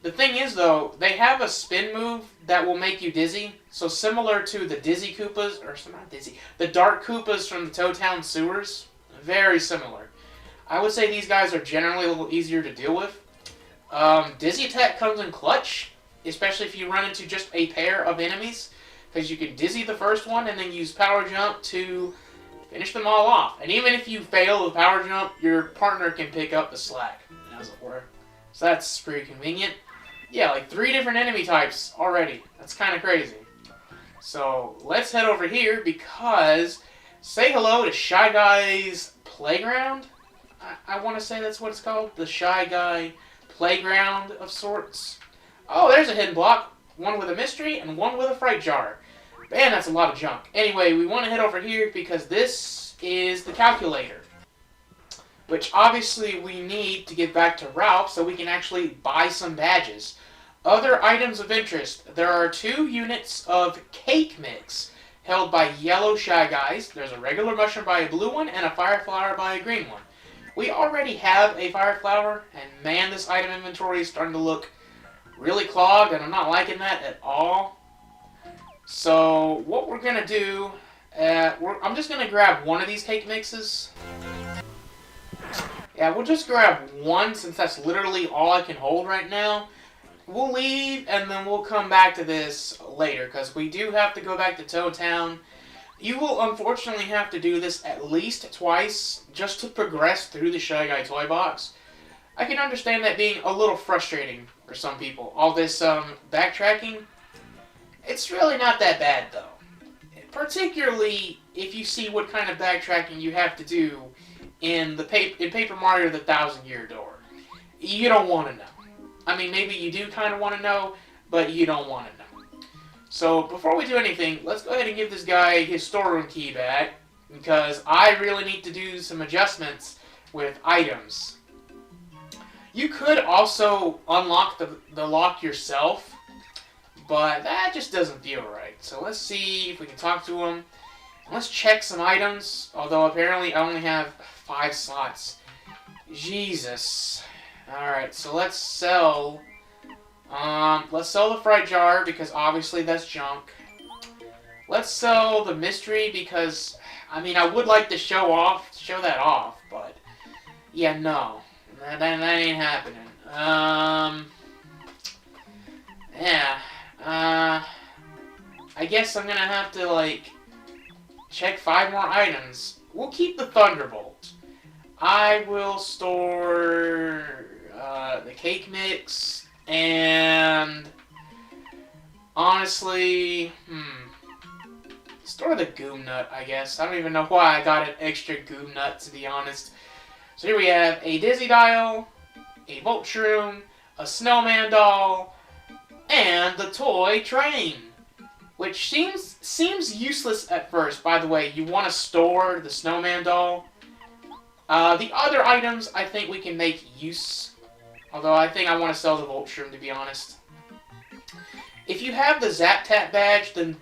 The thing is, though, they have a spin move that will make you dizzy. So similar to the Dizzy Koopas, or not Dizzy, the Dark Koopas from the Toad Town sewers. Very similar. I would say these guys are generally a little easier to deal with. Dizzy attack comes in clutch, especially if you run into just a pair of enemies. Because you can dizzy the first one and then use power jump to finish them all off. And even if you fail with power jump, your partner can pick up the slack, as it were. So that's pretty convenient. Yeah, like 3 different enemy types already. That's kind of crazy. So let's head over here because say hello to Shy Guy's Playground. I want to say that's what it's called. The Shy Guy Playground of sorts. Oh, there's a hidden block. One with a mystery and one with a fright jar. Man, that's a lot of junk. Anyway, we want to head over here because this is the calculator. Which obviously we need to get back to Ralph so we can actually buy some badges. Other items of interest. There are 2 units of cake mix held by yellow Shy Guys. There's a regular mushroom by a blue one and a fire flower by a green one. We already have a fire flower, and man, this item inventory is starting to look really clogged, and I'm not liking that at all. So what we're going to do, I'm just going to grab one of these cake mixes. Yeah, we'll just grab one since that's literally all I can hold right now. We'll leave and then we'll come back to this later because we do have to go back to Toad Town. You will unfortunately have to do this at least twice just to progress through the Shy Guy Toy Box. I can understand that being a little frustrating for some people. All this backtracking, it's really not that bad though. Particularly if you see what kind of backtracking you have to do in Paper Mario the Thousand Year Door. You don't want to know. I mean, maybe you do kind of want to know, but you don't want to know. So before we do anything, let's go ahead and give this guy his storeroom key back because I really need to do some adjustments with items. You could also unlock the lock yourself, but that just doesn't feel right. So let's see if we can talk to him. Let's check some items, although apparently I only have 5 slots. Jesus. Alright, so let's sell the fright jar because obviously that's junk. Let's sell the mystery because, I mean, I would like to show that off, but yeah, no. That ain't happening. I guess I'm gonna have to, like, check 5 more items. We'll keep the Thunderbolt. I will store the cake mix and honestly, store the Goom Nut, I guess. I don't even know why I got an extra Goom Nut, to be honest. So here we have a Dizzy Dial, a Volt Shroom, a Snowman Doll, and the Toy Train. Which seems useless at first. By the way, you want to store the Snowman Doll. The other items, I think we can make use. Although I think I want to sell the Volt Shroom, to be honest. If you have the Zap Tap badge, then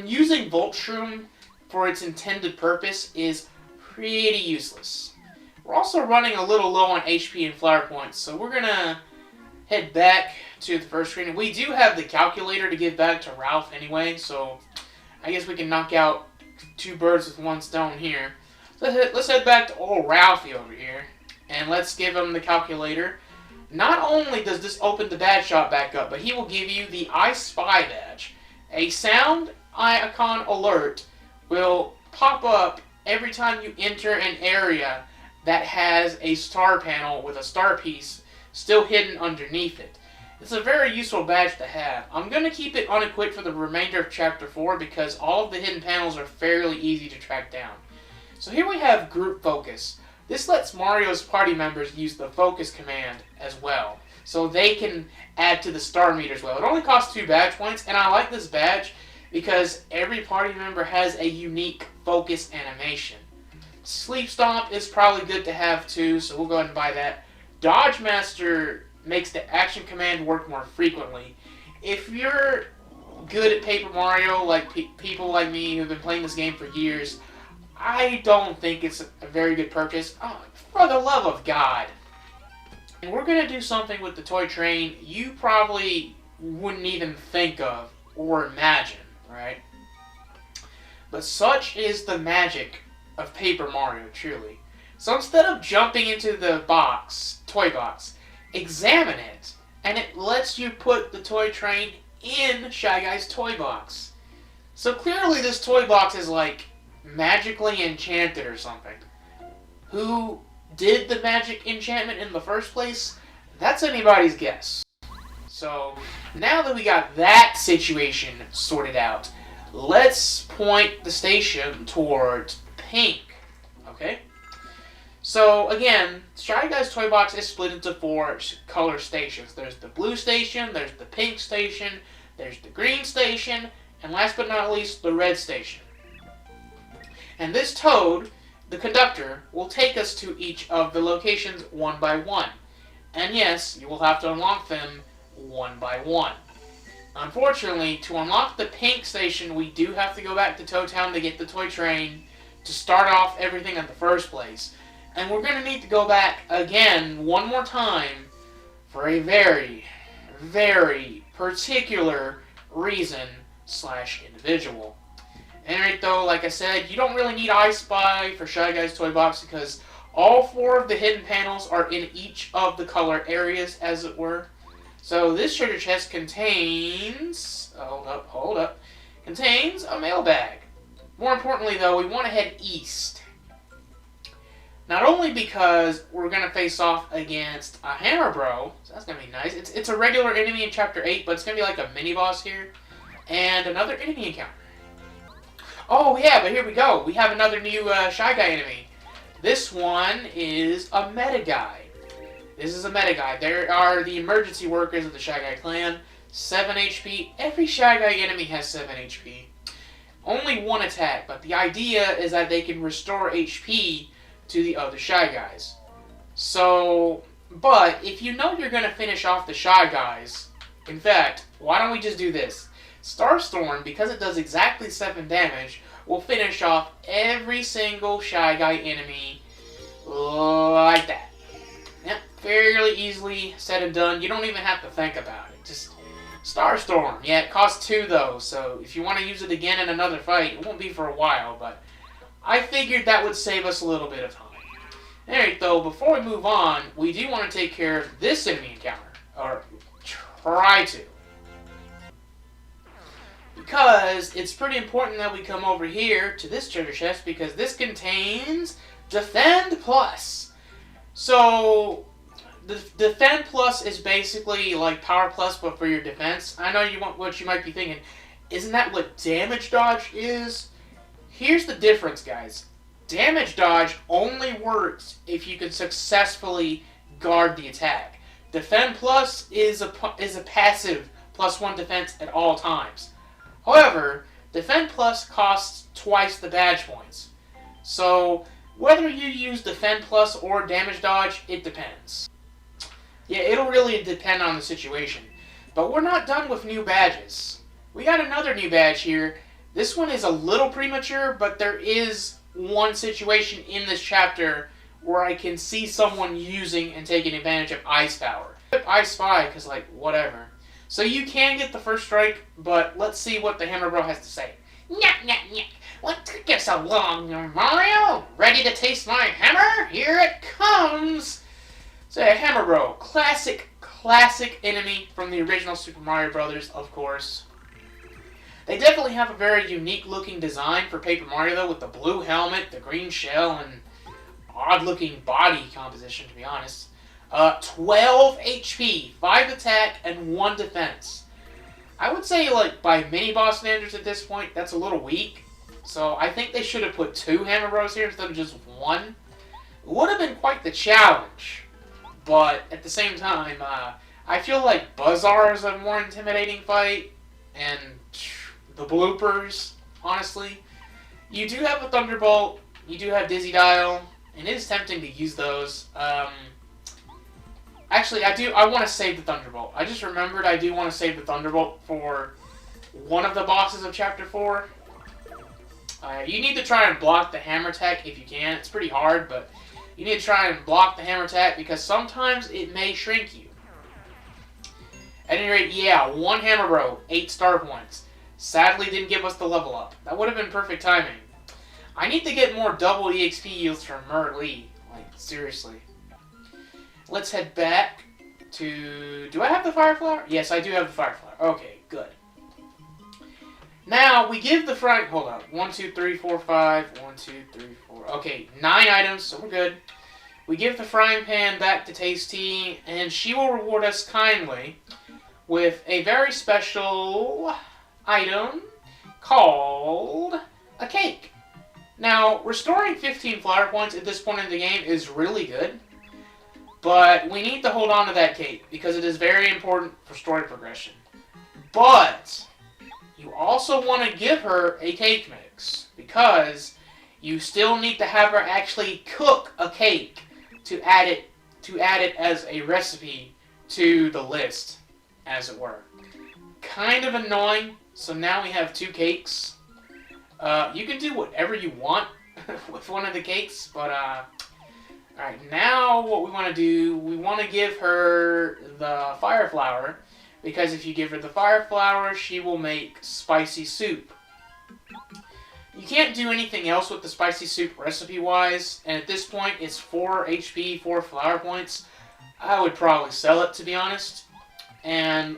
using Volt Shroom for its intended purpose is pretty useless. We're also running a little low on HP and flower points, so we're gonna head back to the first screen. And we do have the calculator to give back to Ralph anyway, so I guess we can knock out two birds with one stone here. Let's head back to old Ralphie over here, and let's give him the calculator. Not only does this open the badge shop back up, but he will give you the I Spy badge. A sound icon alert will pop up every time you enter an area that has a star panel with a star piece still hidden underneath it. It's a very useful badge to have. I'm going to keep it unequipped for the remainder of Chapter 4 because all of the hidden panels are fairly easy to track down. So here we have Group Focus. This lets Mario's party members use the Focus command as well, so they can add to the star meter as well. It only costs 2 badge points, and I like this badge because every party member has a unique focus animation. Sleep Stomp is probably good to have too, so we'll go ahead and buy that. Dodge Master makes the action command work more frequently. If you're good at Paper Mario, like people like me who've been playing this game for years, I don't think it's a very good purchase. Oh, for the love of God. And we're going to do something with the toy train you probably wouldn't even think of or imagine, right? But such is the magic of Paper Mario, truly. So instead of jumping into the toy box, examine it, and it lets you put the toy train in Shy Guy's toy box. So clearly this toy box is like magically enchanted or something. Who did the magic enchantment in the first place? That's anybody's guess. So now that we got that situation sorted out, let's point the station towards pink. Okay? So again, Shy Guy's toy box is split into 4 color stations. There's the blue station, there's the pink station, there's the green station, and last but not least, the red station. And this Toad, the conductor, will take us to each of the locations one by one. And yes, you will have to unlock them one by one. Unfortunately, to unlock the pink station, we do have to go back to Toad Town to get the toy train to start off everything in the first place. And we're going to need to go back again one more time for a very, very particular reason/individual. Alright though, like I said, you don't really need I Spy for Shy Guy's toy box because all 4 of the hidden panels are in each of the color areas, as it were. So this treasure chest contains... hold up. Contains a mailbag. More importantly though, we want to head east. Not only because we're going to face off against a Hammer Bro, so that's going to be nice. It's a regular enemy in Chapter 8, but it's going to be like a mini-boss here. And another enemy encounter. Oh yeah, but here we go. We have another new Shy Guy enemy. This one is a Meta Guy. This is a Meta Guy. There are the emergency workers of the Shy Guy clan. 7 HP. Every Shy Guy enemy has 7 HP. Only 1 attack, but the idea is that they can restore HP to the other Shy Guys. So, but if you know you're going to finish off the Shy Guys, in fact, why don't we just do this? Starstorm, because it does exactly 7 damage, will finish off every single Shy Guy enemy like that. Yep, fairly easily said and done. You don't even have to think about it. Just Starstorm. Yeah, it costs 2 though, so if you want to use it again in another fight, it won't be for a while, but I figured that would save us a little bit of time. Alright though, before we move on, we do want to take care of this enemy encounter. Or try to. Because it's pretty important that we come over here to this treasure chest because this contains Defend Plus. So, the Defend Plus is basically like Power Plus but for your defense. I know what you might be thinking. Isn't that what Damage Dodge is? Here's the difference, guys. Damage Dodge only works if you can successfully guard the attack. Defend Plus is a passive +1 defense at all times. However, Defend Plus costs twice the badge points. So, whether you use Defend Plus or Damage Dodge, it depends. Yeah, it'll really depend on the situation. But we're not done with new badges. We got another new badge here. This one is a little premature, but there is one situation in this chapter where I can see someone using and taking advantage of Ice Power. I Spy, because like, whatever. So you can get the first strike, but let's see what the Hammer Bro has to say. Nyah, nyah, nyah. What took you so long, Mario? Ready to taste my hammer? Here it comes! So yeah, Hammer Bro. Classic enemy from the original Super Mario Brothers, of course. They definitely have a very unique looking design for Paper Mario though, with the blue helmet, the green shell, and odd looking body composition, to be honest. 12 HP, 5 attack, and 1 defense. I would say, like, by mini-boss standards at this point, that's a little weak. So I think they should have put 2 Hammer Bros here instead of just 1. It would have been quite the challenge. But at the same time, I feel like Buzzar is a more intimidating fight. And the bloopers, honestly. You do have a Thunderbolt, you do have Dizzy Dial, and it is tempting to use those. Actually, I want to save the Thunderbolt. I just remembered I do want to save the Thunderbolt for one of the bosses of Chapter 4. You need to try and block the hammer attack if you can. It's pretty hard, but you need to try and block the hammer attack because sometimes it may shrink you. At any rate, yeah, 1 Hammer Bro, 8 star points. Sadly, didn't give us the level up. That would have been perfect timing. I need to get more double EXP yields from Lee. Like, seriously. Let's head back to... Do I have the Fire Flower? Yes, I do have the Fire Flower. Okay, good. Now, we give the frying... Hold on. 1, 2, 3, 4, 5. 1, 2, 3, 4. Okay, 9 items, so we're good. We give the frying pan back to Tasty, and she will reward us kindly with a very special item called a cake. Now, restoring 15 flower points at this point in the game is really good. But we need to hold on to that cake because it is very important for story progression. But you also want to give her a cake mix because you still need to have her actually cook a cake to add it as a recipe to the list, as it were. Kind of annoying. So now we have 2 cakes. You can do whatever you want with one of the cakes, but alright, now what we want to do, we want to give her the Fire Flower, because if you give her the Fire Flower, she will make spicy soup. You can't do anything else with the spicy soup recipe-wise, and at this point, it's 4 HP, 4 flower points. I would probably sell it, to be honest. And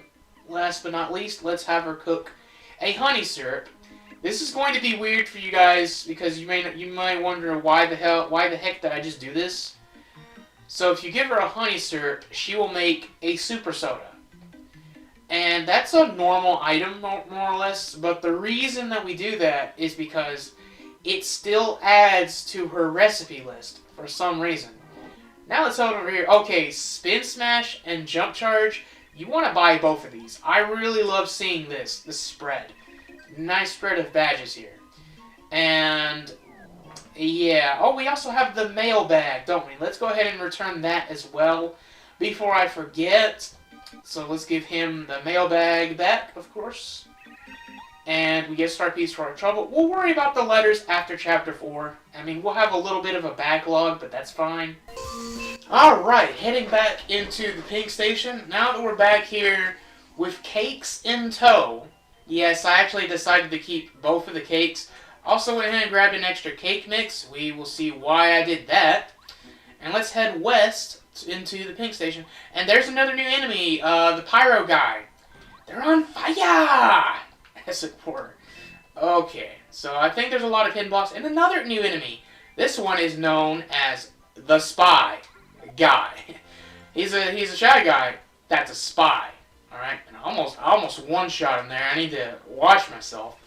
last but not least, let's have her cook a honey syrup. This is going to be weird for you guys because you might wonder why the heck did I just do this? So if you give her a honey syrup, she will make a super soda. And that's a normal item, more or less, but the reason that we do that is because it still adds to her recipe list for some reason. Now let's hold over here. Okay, Spin Smash and Jump Charge. You want to buy both of these. I really love seeing this spread. Nice spread of badges here. And yeah. Oh, we also have the mailbag, don't we? Let's go ahead and return that as well before I forget. So let's give him the mailbag back, of course. And we get Star Piece for our trouble. We'll worry about the letters after Chapter 4. I mean, we'll have a little bit of a backlog, but that's fine. Alright, heading back into the pink station. Now that we're back here with cakes in tow. Yes, I actually decided to keep both of the cakes. Also went ahead and grabbed an extra cake mix. We will see why I did that. And let's head west into the pink station. And there's another new enemy, the Pyro guy. They're on fire! As it were. Okay, so I think there's a lot of hidden blocks. And another new enemy. This one is known as the Spy Guy. He's a shy guy that's a spy. Alright, and I almost one-shot him there. I need to watch myself.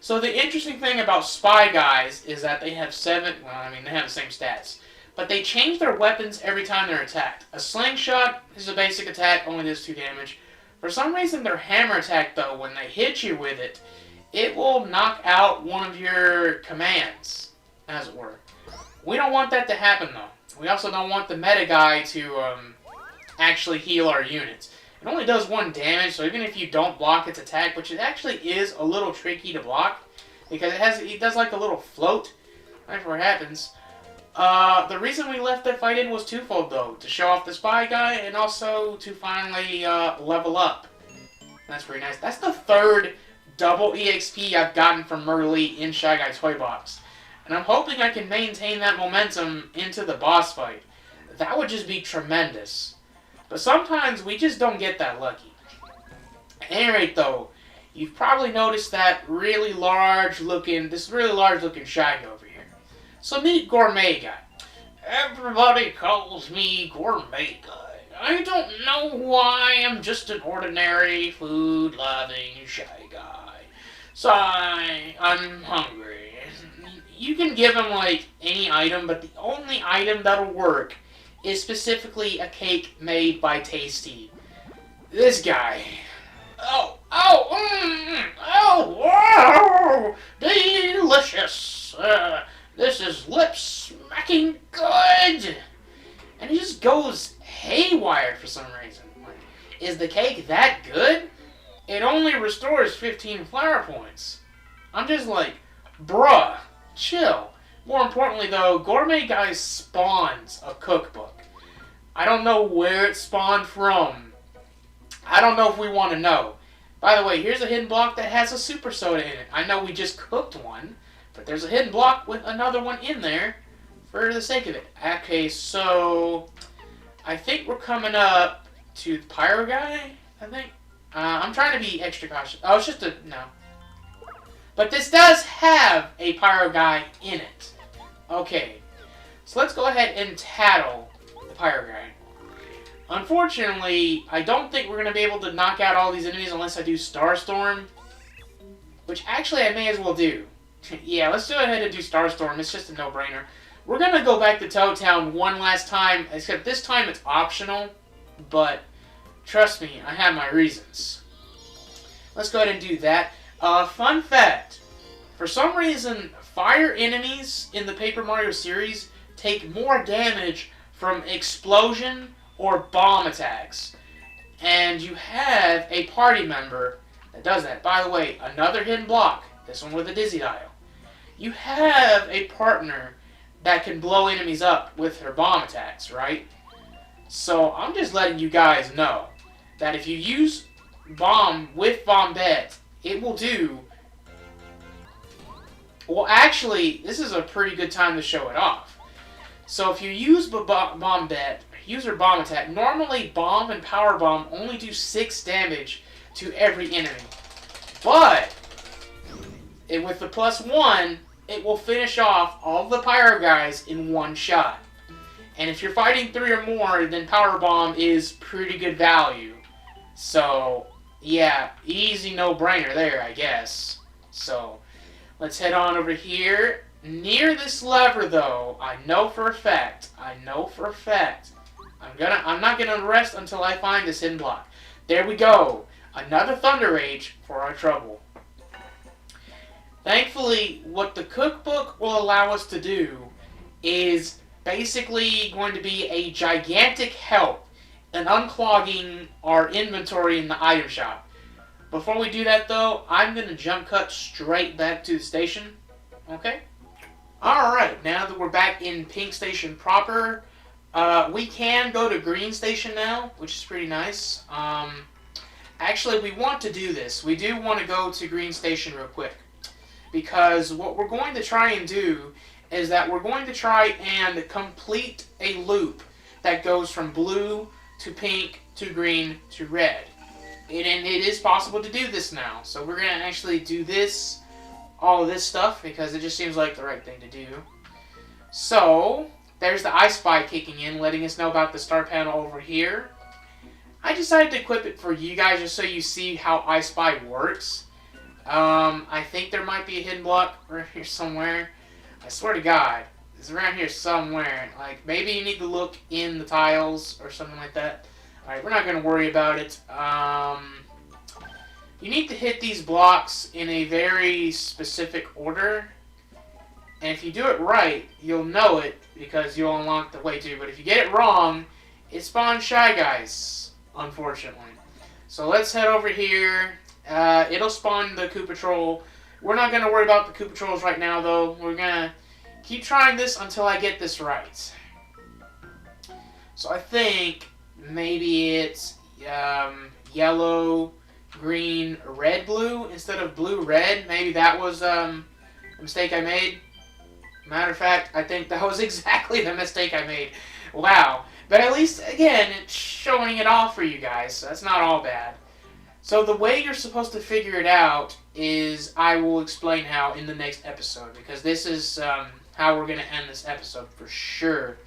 So the interesting thing about Spy Guys is that they have they have the same stats. But they change their weapons every time they're attacked. A slingshot is a basic attack, only does 2 damage. For some reason, their hammer attack, though, when they hit you with it, it will knock out one of your commands, as it were. We don't want that to happen, though. We also don't want the meta guy to actually heal our units. It only does 1 damage, so even if you don't block its attack, which it actually is a little tricky to block, because it does like a little float whenever it happens. The reason we left that fight in was twofold, though. To show off the Spy Guy, and also to finally level up. That's pretty nice. That's the 3rd double EXP I've gotten from Merlee in Shy Guy Toy Box. And I'm hoping I can maintain that momentum into the boss fight. That would just be tremendous. But sometimes we just don't get that lucky. At any rate though, you've probably noticed that this really large looking Shaggy over here. So meet Gourmet Guy. Everybody calls me Gourmet Guy. I don't know why, I'm just an ordinary food-loving Shy Guy. So I'm hungry. You can give him like any item, but the only item that'll work is specifically a cake made by Tasty. This guy. Oh, delicious. This is lip-smacking good. And he just goes haywire for some reason. Like, is the cake that good? It only restores 15 flower points. I'm just like, bruh, chill. More importantly though, Gourmet Guy spawns a cookbook. I don't know where it spawned from. I don't know if we want to know. By the way, here's a hidden block that has a super soda in it. I know we just cooked one, but there's a hidden block with another one in there for the sake of it. Okay, so I think we're coming up to the Pyro Guy, I think. I'm trying to be extra cautious. Oh, it's just no. But this does have a Pyro Guy in it. Okay, so let's go ahead and tattle the Pyro Guy. Unfortunately, I don't think we're going to be able to knock out all these enemies unless I do Starstorm. Which actually I may as well do. Yeah, let's go ahead and do Starstorm. It's just a no-brainer. We're going to go back to Toad Town one last time, except this time it's optional. But trust me, I have my reasons. Let's go ahead and do that. Fun fact. For some reason, fire enemies in the Paper Mario series take more damage from explosion or bomb attacks. And you have a party member that does that. By the way, another hidden block. This one with a dizzy dial. You have a partner that can blow enemies up with her bomb attacks, right? So I'm just letting you guys know that if you use bomb with Bombette, it will do... Well, actually, this is a pretty good time to show it off. So if you use Bombette, use her bomb attack, normally bomb and power bomb only do 6 damage to every enemy. But with the +1, it will finish off all the Pyro Guys in one shot. And if you're fighting 3 or more, then power bomb is pretty good value. So, yeah, easy no-brainer there, I guess. So, let's head on over here. Near this lever, though, I know for a fact, I'm not gonna rest until I find this hidden block. There we go. Another Thunder Rage for our trouble. Thankfully, what the cookbook will allow us to do is basically going to be a gigantic help in unclogging our inventory in the item shop. Before we do that, though, I'm going to jump cut straight back to the station. Okay? Alright, now that we're back in Pink Station proper, we can go to Green Station now, which is pretty nice. Actually, we want to do this. We do want to go to Green Station real quick. Because what we're going to try and do is that we're going to try and complete a loop that goes from blue to pink to green to red. And it is possible to do this now. So we're going to actually do this, all of this stuff, because it just seems like the right thing to do. So, there's the I Spy kicking in, letting us know about the star panel over here. I decided to equip it for you guys just so you see how I Spy works. I think there might be a hidden block right here somewhere. I swear to God, it's around here somewhere. Like, maybe you need to look in the tiles or something like that. Alright, we're not going to worry about it. You need to hit these blocks in a very specific order. And if you do it right, you'll know it because you'll unlock the way to. But if you get it wrong, it spawns Shy Guys, unfortunately. So let's head over here. It'll spawn the Koopa Troll. We're not going to worry about the Koopa Trolls right now, though. We're going to keep trying this until I get this right. So I think maybe it's yellow, green, red, blue instead of blue, red. Maybe that was a mistake I made. Matter of fact, I think that was exactly the mistake I made. Wow. But at least, again, it's showing it off for you guys, so that's not all bad. So the way you're supposed to figure it out is I will explain how in the next episode, because this is how we're going to end this episode for sure.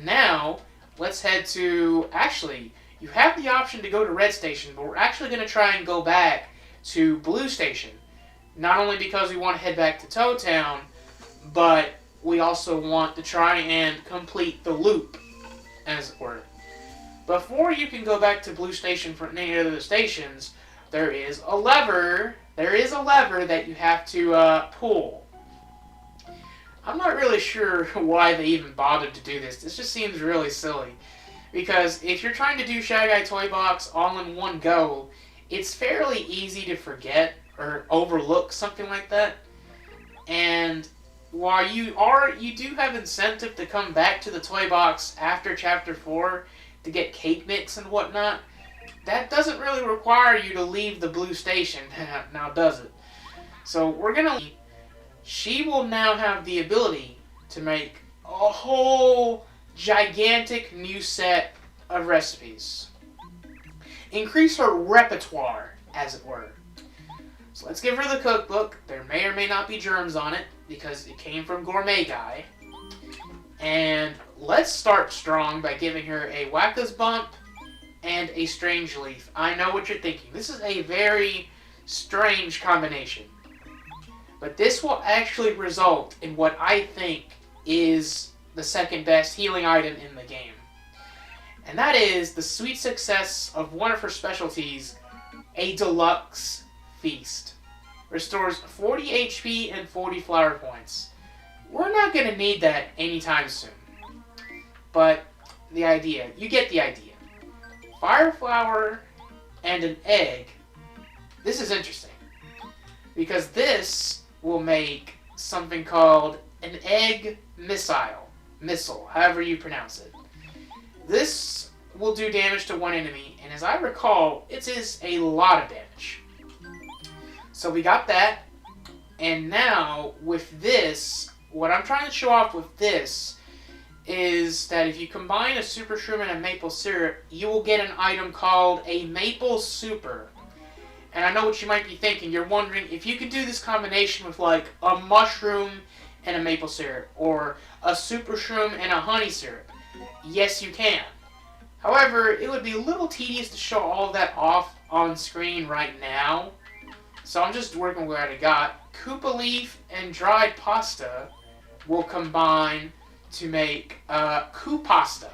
Now, let's head to... Actually, you have the option to go to Red Station, but we're actually going to try and go back to Blue Station. Not only because we want to head back to Toad Town, but we also want to try and complete the loop, as it were. Before you can go back to Blue Station for any other stations, there is a lever. There is a lever that you have to pull. I'm not really sure why they even bothered to do this. This just seems really silly. Because if you're trying to do Shy Guy Toy Box all in one go, it's fairly easy to forget or overlook something like that. And while you do have incentive to come back to the Toy Box after Chapter 4 to get cake mix and whatnot, that doesn't really require you to leave the Blue Station, now does it? So we're gonna... She will now have the ability to make a whole gigantic new set of recipes. Increase her repertoire, as it were. So let's give her the cookbook. There may or may not be germs on it, because it came from Gourmet Guy. And let's start strong by giving her a Wacka's Bump and a Strange Leaf. I know what you're thinking. This is a very strange combination. But this will actually result in what I think is the second best healing item in the game. And that is the sweet success of one of her specialties, a Deluxe Feast. Restores 40 HP and 40 flower points. We're not going to need that anytime soon. But the idea, you get the idea. Fire flower and an egg. This is interesting. Because this will make something called an egg missile. Missile, however you pronounce it. This will do damage to one enemy, and as I recall, it is a lot of damage. So we got that, and now with this, what I'm trying to show off with this is that if you combine a Super Shroom and a Maple Syrup, you will get an item called a Maple Super. And I know what you might be thinking. You're wondering if you could do this combination with like a mushroom and a maple syrup, or a Super Shroom and a honey syrup. Yes, you can. However, it would be a little tedious to show all of that off on screen right now. So I'm just working with what I got. Koopa Leaf and dried pasta will combine to make Koopasta,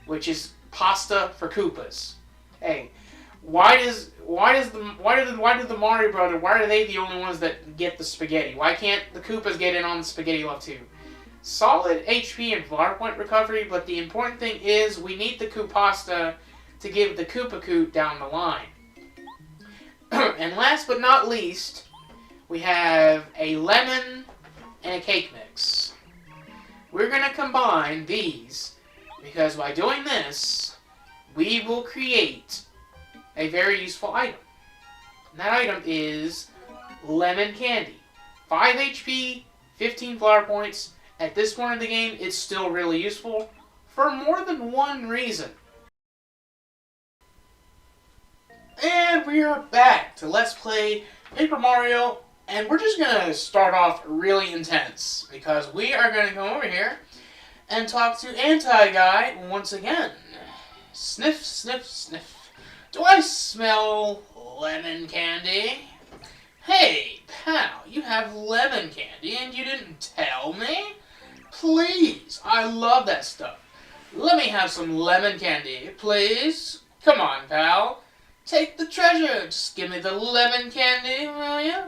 which is pasta for Koopas. Hey, why do the Mario Brothers, why are they the only ones that get the spaghetti? Why can't the Koopas get in on the spaghetti love too? Solid HP and flower point recovery, but the important thing is we need the Koopasta to give the Koopa Koot down the line. And last but not least, we have a lemon and a cake mix. We're going to combine these because by doing this, we will create a very useful item. And that item is lemon candy. 5 HP, 15 flower points. At this point in the game, it's still really useful for more than one reason. And we are back to Let's Play Paper Mario, and we're just going to start off really intense, because we are going to come over here and talk to Anti-Guy once again. Sniff, sniff, sniff. Do I smell lemon candy? Hey, pal, you have lemon candy and you didn't tell me? Please, I love that stuff. Let me have some lemon candy, please. Come on, pal. Take the treasure. Just give me the lemon candy, will ya?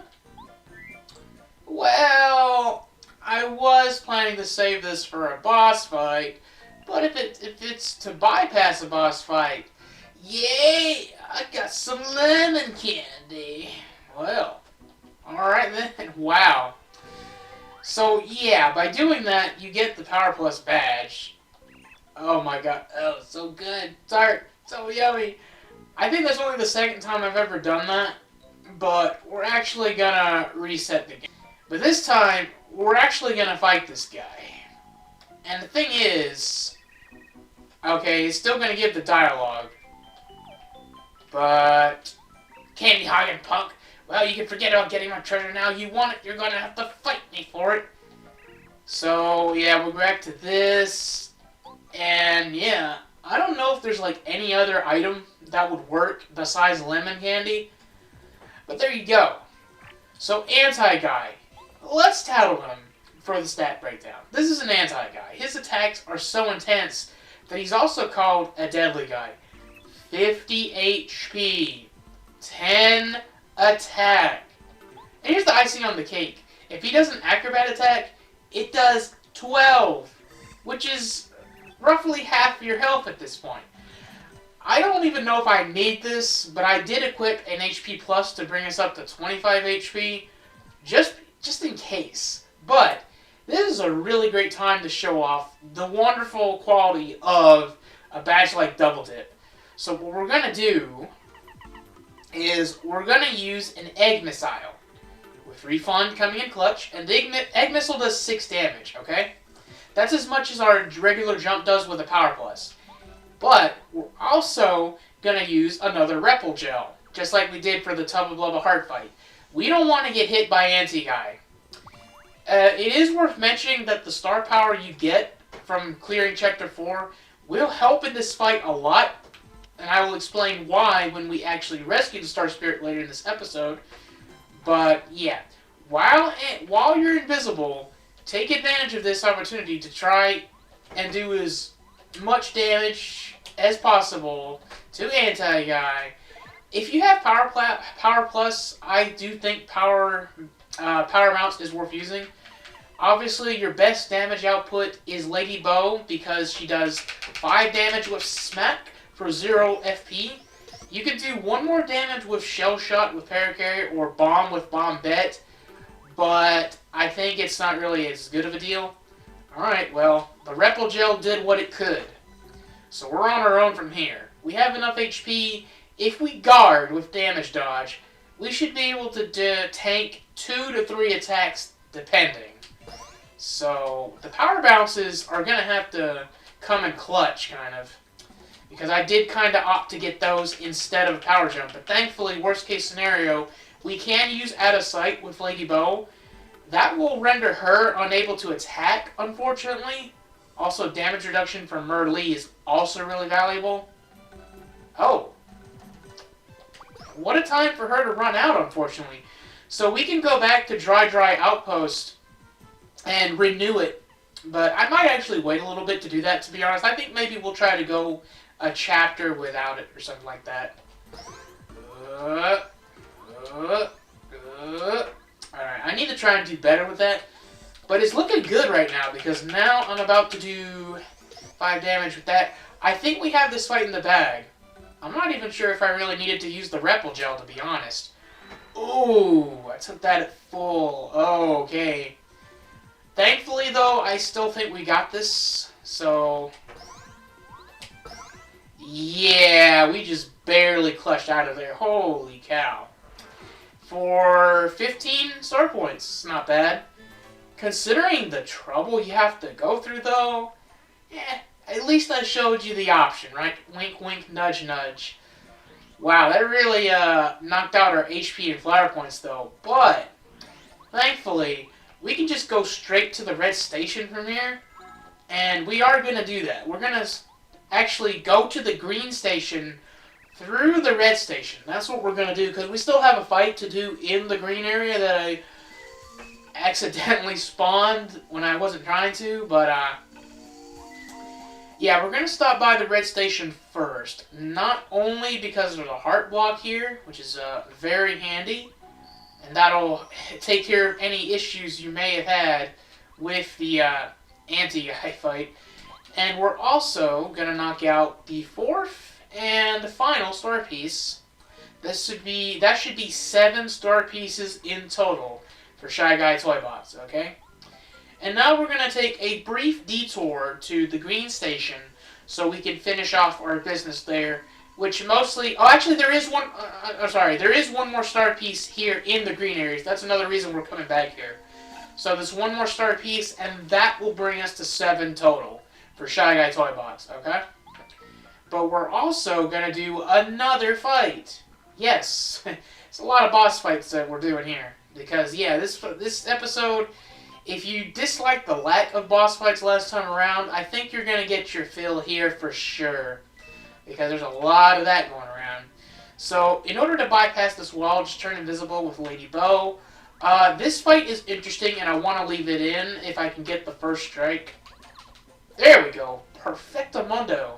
Well, I was planning to save this for a boss fight, but if it's to bypass a boss fight, yay! I got some lemon candy. Well, alright then. Wow. So, yeah, by doing that, you get the Power Plus badge. Oh my god. Oh, so good. Tart. So yummy. I think that's only the second time I've ever done that, but we're actually gonna reset the game. But this time, we're actually gonna fight this guy. And the thing is, okay, he's still gonna give the dialogue, but candy hogging punk. Well, you can forget about getting my treasure now. You want it, you're gonna have to fight me for it. So, yeah, we'll go back to this. And, yeah, I don't know if there's, like, any other item that would work besides lemon candy. But there you go. So, anti-guy. Let's tattle him for the stat breakdown. This is an anti-guy. His attacks are so intense that he's also called a deadly guy. 50 HP. 10 attack. And here's the icing on the cake. If he does an acrobat attack, it does 12, which is roughly half your health at this point. I don't even know if I need this, but I did equip an HP plus to bring us up to 25 HP, just in case. But this is a really great time to show off the wonderful quality of a badge like Double Dip. So what we're going to do is we're going to use an Egg Missile. With Refund coming in clutch, and the Egg Missile does 6 damage, okay? That's as much as our regular jump does with a Power Plus. But we're also going to use another Repel Gel, just like we did for the Tub of Lava Heart fight. We don't want to get hit by Anti-Guy. It is worth mentioning that the star power you get from clearing Chapter 4 will help in this fight a lot, and I will explain why when we actually rescue the Star Spirit later in this episode. But, yeah, while you're invisible, take advantage of this opportunity to try and do as much damage as possible to Anti-Guy. If you have Power Plus, I do think Power Mounts is worth using. Obviously, your best damage output is Lady Bow, because she does 5 damage with Smack for 0 FP. You can do 1 more damage with Shell Shot with Paracarrier or Bomb with Bombette, but I think it's not really as good of a deal. Alright, well, the Repel Gel did what it could. So we're on our own from here. We have enough HP. If we guard with damage dodge, we should be able to tank 2 to 3 attacks depending. So the power bounces are going to have to come in clutch, kind of. Because I did kind of opt to get those instead of Power Jump. But thankfully, worst case scenario, we can use Out of Sight with Lady Bow. That will render her unable to attack, unfortunately. Also, damage reduction from Merlee is also really valuable. Oh. What a time for her to run out, unfortunately. So we can go back to Dry Outpost and renew it. But I might actually wait a little bit to do that, to be honest. I think maybe we'll try to go a chapter without it or something like that. Alright, I need to try and do better with that. But it's looking good right now, because now I'm about to do 5 damage with that. I think we have this fight in the bag. I'm not even sure if I really needed to use the Repel Gel, to be honest. Ooh, I took that at full. Oh, okay. Thankfully, though, I still think we got this. So, yeah, we just barely clutched out of there. Holy cow. For 15 star points, not bad. Considering the trouble you have to go through, though, yeah, at least I showed you the option, right? Wink, wink, nudge, nudge. Wow, that really knocked out our HP and flower points, though. But, thankfully, we can just go straight to the red station from here. And we are going to do that. We're going to actually go to the green station through the red station. That's what we're going to do, because we still have a fight to do in the green area that I accidentally spawned when I wasn't trying to. But, yeah, we're going to stop by the red station first. Not only because of the heart block here, which is very handy. And that'll take care of any issues you may have had with the anti-guy fight. And we're also going to knock out the 4th and final star piece. That should be 7 star pieces in total for Shy Guy Toy Box, okay? And now we're going to take a brief detour to the green station so we can finish off our business there which mostly... Oh, actually, there is one... sorry, there is one more star piece here in the green areas. That's another reason we're coming back here. So there's one more star piece, and that will bring us to 7 total for Shy Guy Toy Box, okay? But we're also going to do another fight. Yes, it's a lot of boss fights that we're doing here. Because, yeah, this episode, if you dislike the lack of boss fights last time around, I think you're going to get your fill here for sure. Because there's a lot of that going around. So, in order to bypass this wall, just turn invisible with Lady Bow. This fight is interesting, and I want to leave it in if I can get the first strike. There we go. Perfectamundo.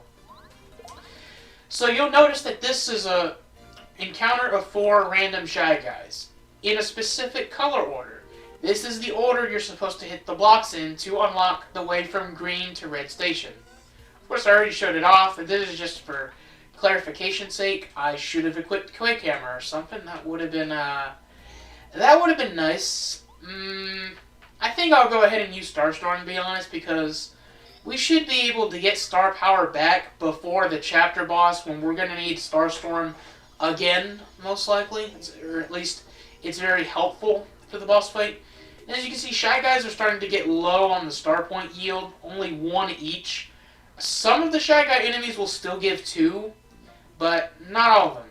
So you'll notice that this is a encounter of 4 random Shy Guys in a specific color order. This is the order you're supposed to hit the blocks in to unlock the way from green to red station. Of course, I already showed it off, and this is just for clarification's sake. I should have equipped Quake Hammer or something. That would have been nice. I think I'll go ahead and use Starstorm, to be honest, because we should be able to get star power back before the chapter boss, when we're going to need Starstorm again, most likely. Or at least it's very helpful for the boss fight. And as you can see, Shy Guys are starting to get low on the star point yield, only 1 each. Some of the Shy Guy enemies will still give 2, but not all of them.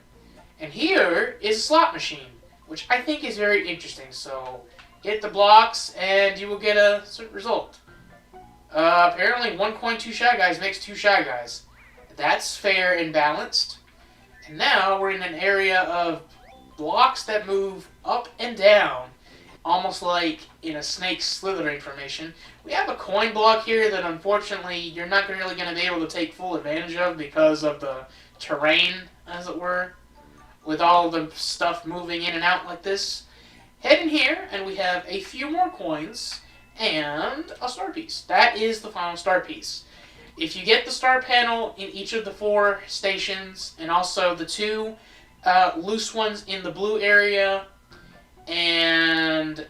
And here is a slot machine, which I think is very interesting. So hit the blocks and you will get a certain result. Apparently 1 coin 2 Shy Guys makes 2 Shy Guys. That's fair and balanced. And now we're in an area of blocks that move up and down, almost like in a snake slithering formation. We have a coin block here that unfortunately you're not really going to be able to take full advantage of because of the terrain, as it were, with all the stuff moving in and out like this. Head in here and we have a few more coins and a star piece. That is the final star piece. If you get the star panel in each of the 4 stations, and also the 2 loose ones in the blue area, and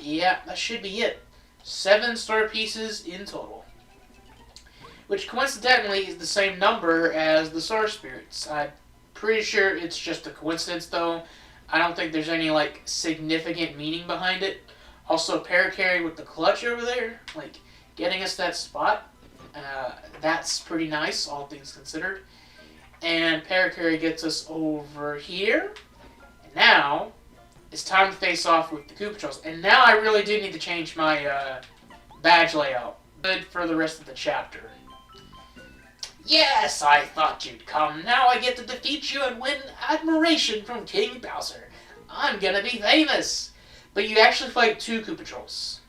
yeah, that should be it. 7 star pieces in total. Which coincidentally is the same number as the Star Spirits. I'm pretty sure it's just a coincidence though. I don't think there's any like significant meaning behind it. Also, Parakarry with the clutch over there, like getting us that spot. That's pretty nice, all things considered. And Parakarry gets us over here. And now, it's time to face off with the Koopa Trolls. And now I really do need to change my badge layout. Good for the rest of the chapter. Yes, I thought you'd come. Now I get to defeat you and win admiration from King Bowser. I'm gonna be famous. But you actually fight 2 Koopa Trolls.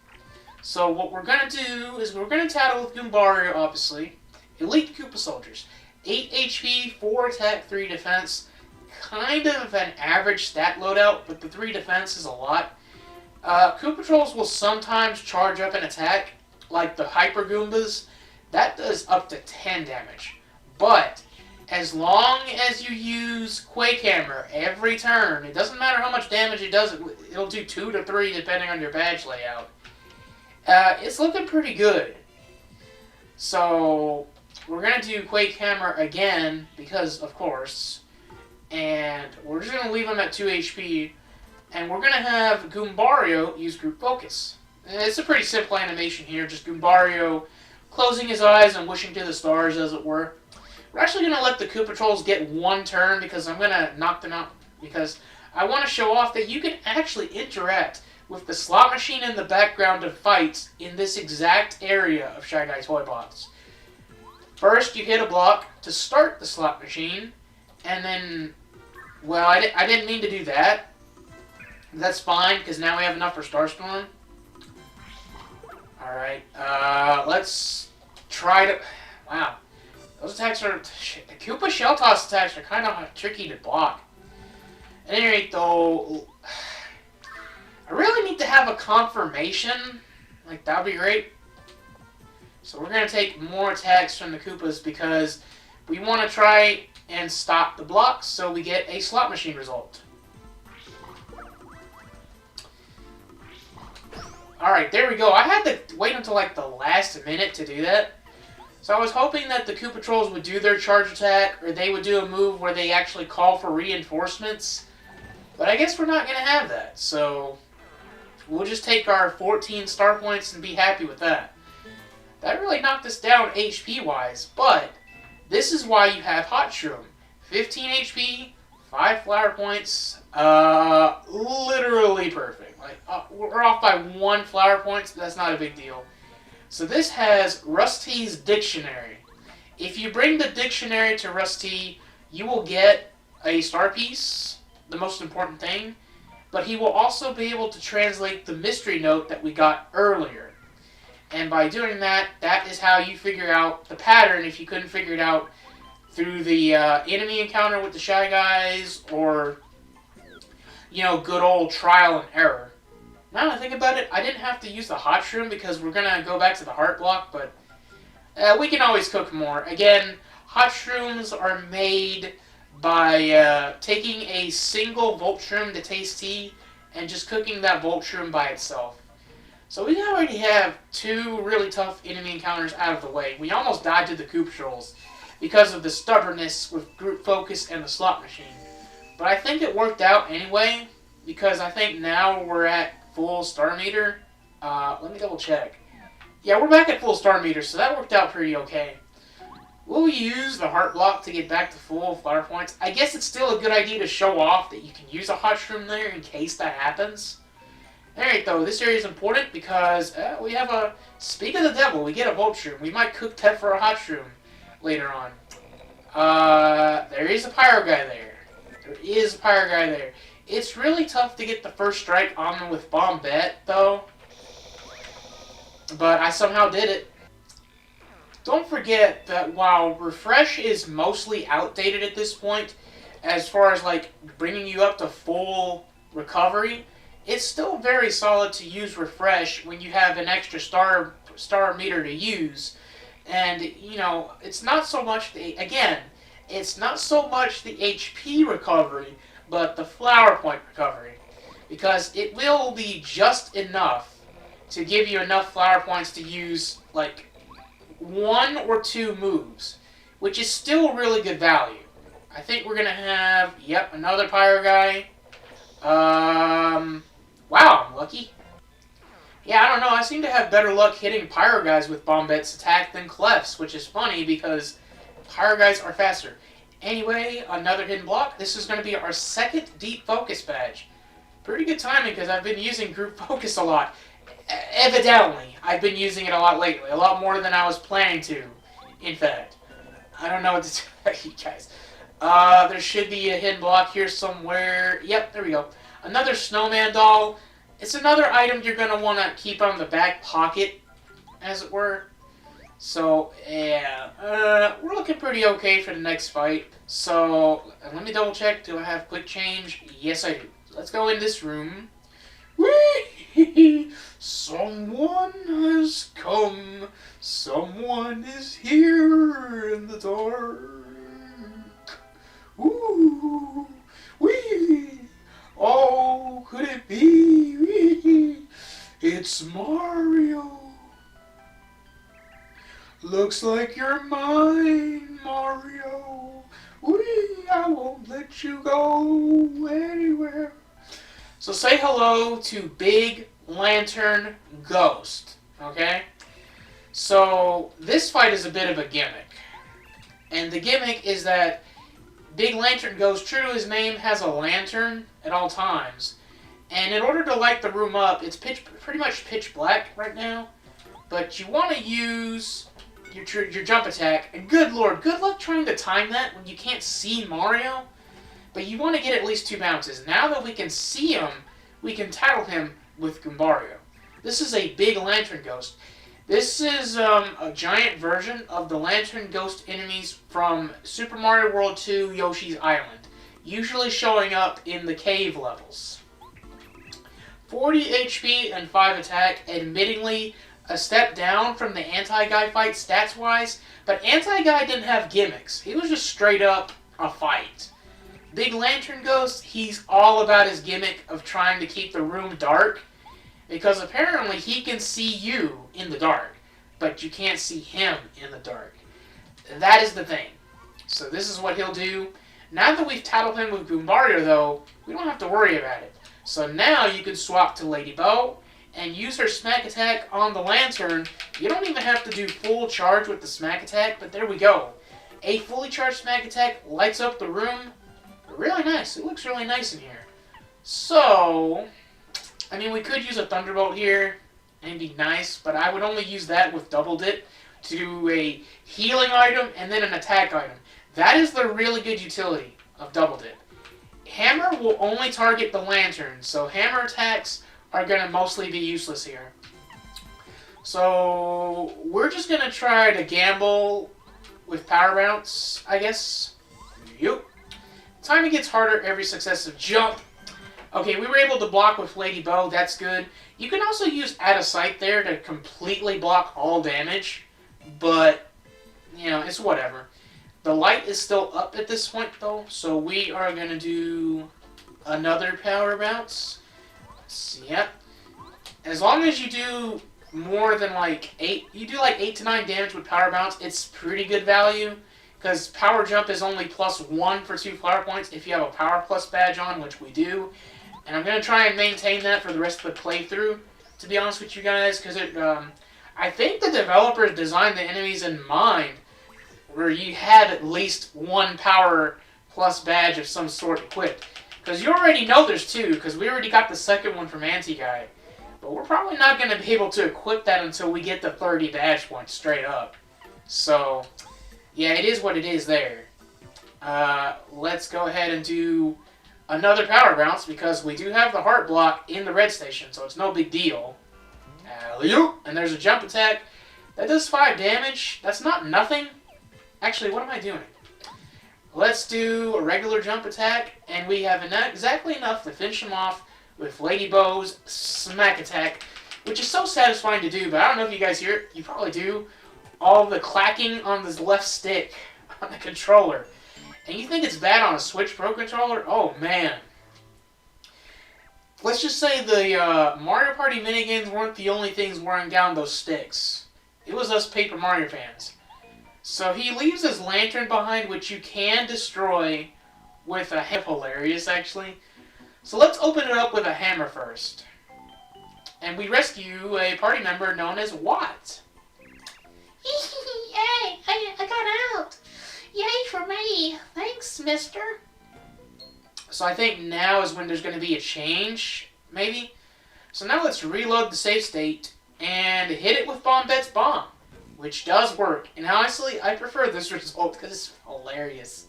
So what we're going to do is we're going to tattle with Goombario, obviously. Elite Koopa Soldiers. 8 HP, 4 attack, 3 defense. Kind of an average stat loadout, but the 3 defense is a lot. Koopa Trolls will sometimes charge up an attack, like the Hyper Goombas. That does up to 10 damage. But as long as you use Quake Hammer every turn, it doesn't matter how much damage it does, it'll do 2 to 3 depending on your badge layout. It's looking pretty good. So, we're going to do Quake Hammer again, because, of course, and we're just going to leave him at 2 HP, and we're going to have Goombario use Group Focus. It's a pretty simple animation here, just Goombario closing his eyes and wishing to the stars, as it were. We're actually going to let the Koopa Trolls get 1 turn, because I'm going to knock them out, because I want to show off that you can actually interact with the slot machine in the background of fights in this exact area of Shy Guy Toy Box. First, you hit a block to start the slot machine, and then, well, I didn't mean to do that. That's fine, because now we have enough for Starstorm. Alright, let's try to... Wow. Those attacks are... The Koopa Shell Toss attacks are kind of tricky to block. At any rate, though... I really need to have a confirmation. Like, that would be great. So we're going to take more attacks from the Koopas because we want to try and stop the blocks so we get a slot machine result. Alright, there we go. I had to wait until like the last minute to do that. So I was hoping that the Koopa Trolls would do their charge attack, or they would do a move where they actually call for reinforcements. But I guess we're not going to have that, so we'll just take our 14 star points and be happy with that. That really knocked us down HP-wise, but this is why you have Hot Shroom. 15 HP, 5 flower points, literally perfect. Like we're off by 1 flower point, so that's not a big deal. So this has Rusty's Dictionary. If you bring the dictionary to Rusty, you will get a star piece, the most important thing, but he will also be able to translate the mystery note that we got earlier. And by doing that, that is how you figure out the pattern if you couldn't figure it out through the enemy encounter with the Shy Guys or, good old trial and error. Now that I think about it, I didn't have to use the Hot Shroom because we're going to go back to the Heart Block, but we can always cook more. Again, Hot Shrooms are made by taking a single Volt Shroom to Taste Tea and just cooking that Volt Shroom by itself. So we already have 2 really tough enemy encounters out of the way. We almost died to the Koopa Trolls because of the stubbornness with Group Focus and the Slot Machine. But I think it worked out anyway, because I think now we're at full star meter. Let me double check. Yeah, we're back at full star meter, so that worked out pretty okay. Will we use the Heart Block to get back to full flower points? I guess it's still a good idea to show off that you can use a Hot Shroom there in case that happens. Alright though, this area is important because we have a... Speak of the devil, we get a Volt Shroom. We might cook Ted for a Hot Shroom later on. There is a Pyro Guy there. There is a Pyro Guy there. It's really tough to get the first strike on them with Bombette though. But I somehow did it. Don't forget that while Refresh is mostly outdated at this point, as far as like bringing you up to full recovery, it's still very solid to use Refresh when you have an extra star meter to use. And, it's not so much it's not so much the HP recovery, but the flower point recovery. Because it will be just enough to give you enough flower points to use, like, 1 or 2 moves, which is still really good value. I think we're going to have, another Pyro Guy. Wow, I'm lucky. Yeah, I don't know. I seem to have better luck hitting Pyro Guys with Bombette's attack than Clef's, which is funny because Pyro Guys are faster. Anyway, another hidden block. This is going to be our 2nd Deep Focus badge. Pretty good timing because I've been using Group Focus a lot. Evidently, I've been using it a lot lately. A lot more than I was planning to, in fact. I don't know what to tell you guys. There should be a hidden block here somewhere. Yep, there we go. Another snowman doll. It's another item you're going to want to keep on the back pocket, as it were. So, yeah. We're looking pretty okay for the next fight. So, let me double check. Do I have quick change? Yes, I do. Let's go in this room. Whee! Someone has come. Someone is here in the dark. Ooh! Whee! Oh, could it be? Whee! It's Mario. Looks like you're mine, Mario. Whee! I won't let you go anywhere. So say hello to Big Lantern Ghost, okay? So this fight is a bit of a gimmick. And the gimmick is that Big Lantern Ghost, true to his name, has a lantern at all times. And in order to light the room up, it's pretty much pitch black right now. But you want to use your jump attack. And good lord, good luck trying to time that when you can't see Mario. But you want to get at least 2 bounces. Now that we can see him, we can title him with Goombario. This is a Big Lantern Ghost. This is a giant version of the Lantern Ghost enemies from Super Mario World 2 Yoshi's Island, usually showing up in the cave levels. 40 HP and 5 attack, admittingly a step down from the Anti-Guy fight stats-wise, but Anti-Guy didn't have gimmicks. He was just straight up a fight. Big Lantern Ghost, he's all about his gimmick of trying to keep the room dark, because apparently he can see you in the dark. but you can't see him in the dark. That is the thing. So this is what he'll do. Now that we've tattled him with Goombario, though, we don't have to worry about it. So now you can swap to Lady Bow and use her smack attack on the Lantern. You don't even have to do full charge with the smack attack, but there we go. A fully charged smack attack lights up the room. Really nice. It looks really nice in here. So, I mean, we could use a Thunderbolt here and be nice, but I would only use that with Double Dip to do a healing item and then an attack item. That is the really good utility of Double Dip. Hammer will only target the Lantern, so hammer attacks are going to mostly be useless here. So, we're just going to try to gamble with Power Bounce, I guess. Yup. Timing gets harder every successive jump. Okay, we were able to block with Lady Bow, that's good. You can also use Out of Sight there to completely block all damage, but, you know, it's whatever. The light is still up at this point, though, so we are going to do another Power Bounce. Yep. As long as you do more than like 8 to 9 damage with Power Bounce, it's pretty good value, because Power Jump is only +1 for 2 flower points if you have a Power Plus badge on, which we do. And I'm going to try and maintain that for the rest of the playthrough, to be honest with you guys, because I think the developers designed the enemies in mind, where you had at least 1 Power Plus badge of some sort equipped. Because you already know there's 2, because we already got the second one from Anti-Guy. But we're probably not going to be able to equip that until we get the 30 badge points straight up. So, yeah, it is what it is there. Let's go ahead and do another Power Bounce, because we do have the Heart Block in the red station, so it's no big deal. And there's a jump attack. That does 5 damage. That's not nothing. Actually, what am I doing? Let's do a regular jump attack, and we have exactly enough to finish him off with Lady Bow's smack attack, which is so satisfying to do, but I don't know if you guys hear it. You probably do. All the clacking on this left stick on the controller. And you think it's bad on a Switch Pro controller? Oh, man. Let's just say the Mario Party minigames weren't the only things wearing down those sticks. It was us Paper Mario fans. So he leaves his lantern behind, which you can destroy with a hammer. Hilarious, actually. So let's open it up with a hammer first. And we rescue a party member known as Watt. Yay! I got out! Yay for me! Thanks, mister. So I think now is when there's going to be a change, maybe? So now let's reload the save state and hit it with Bombette's Bomb, which does work. And honestly, I prefer this result because it's hilarious.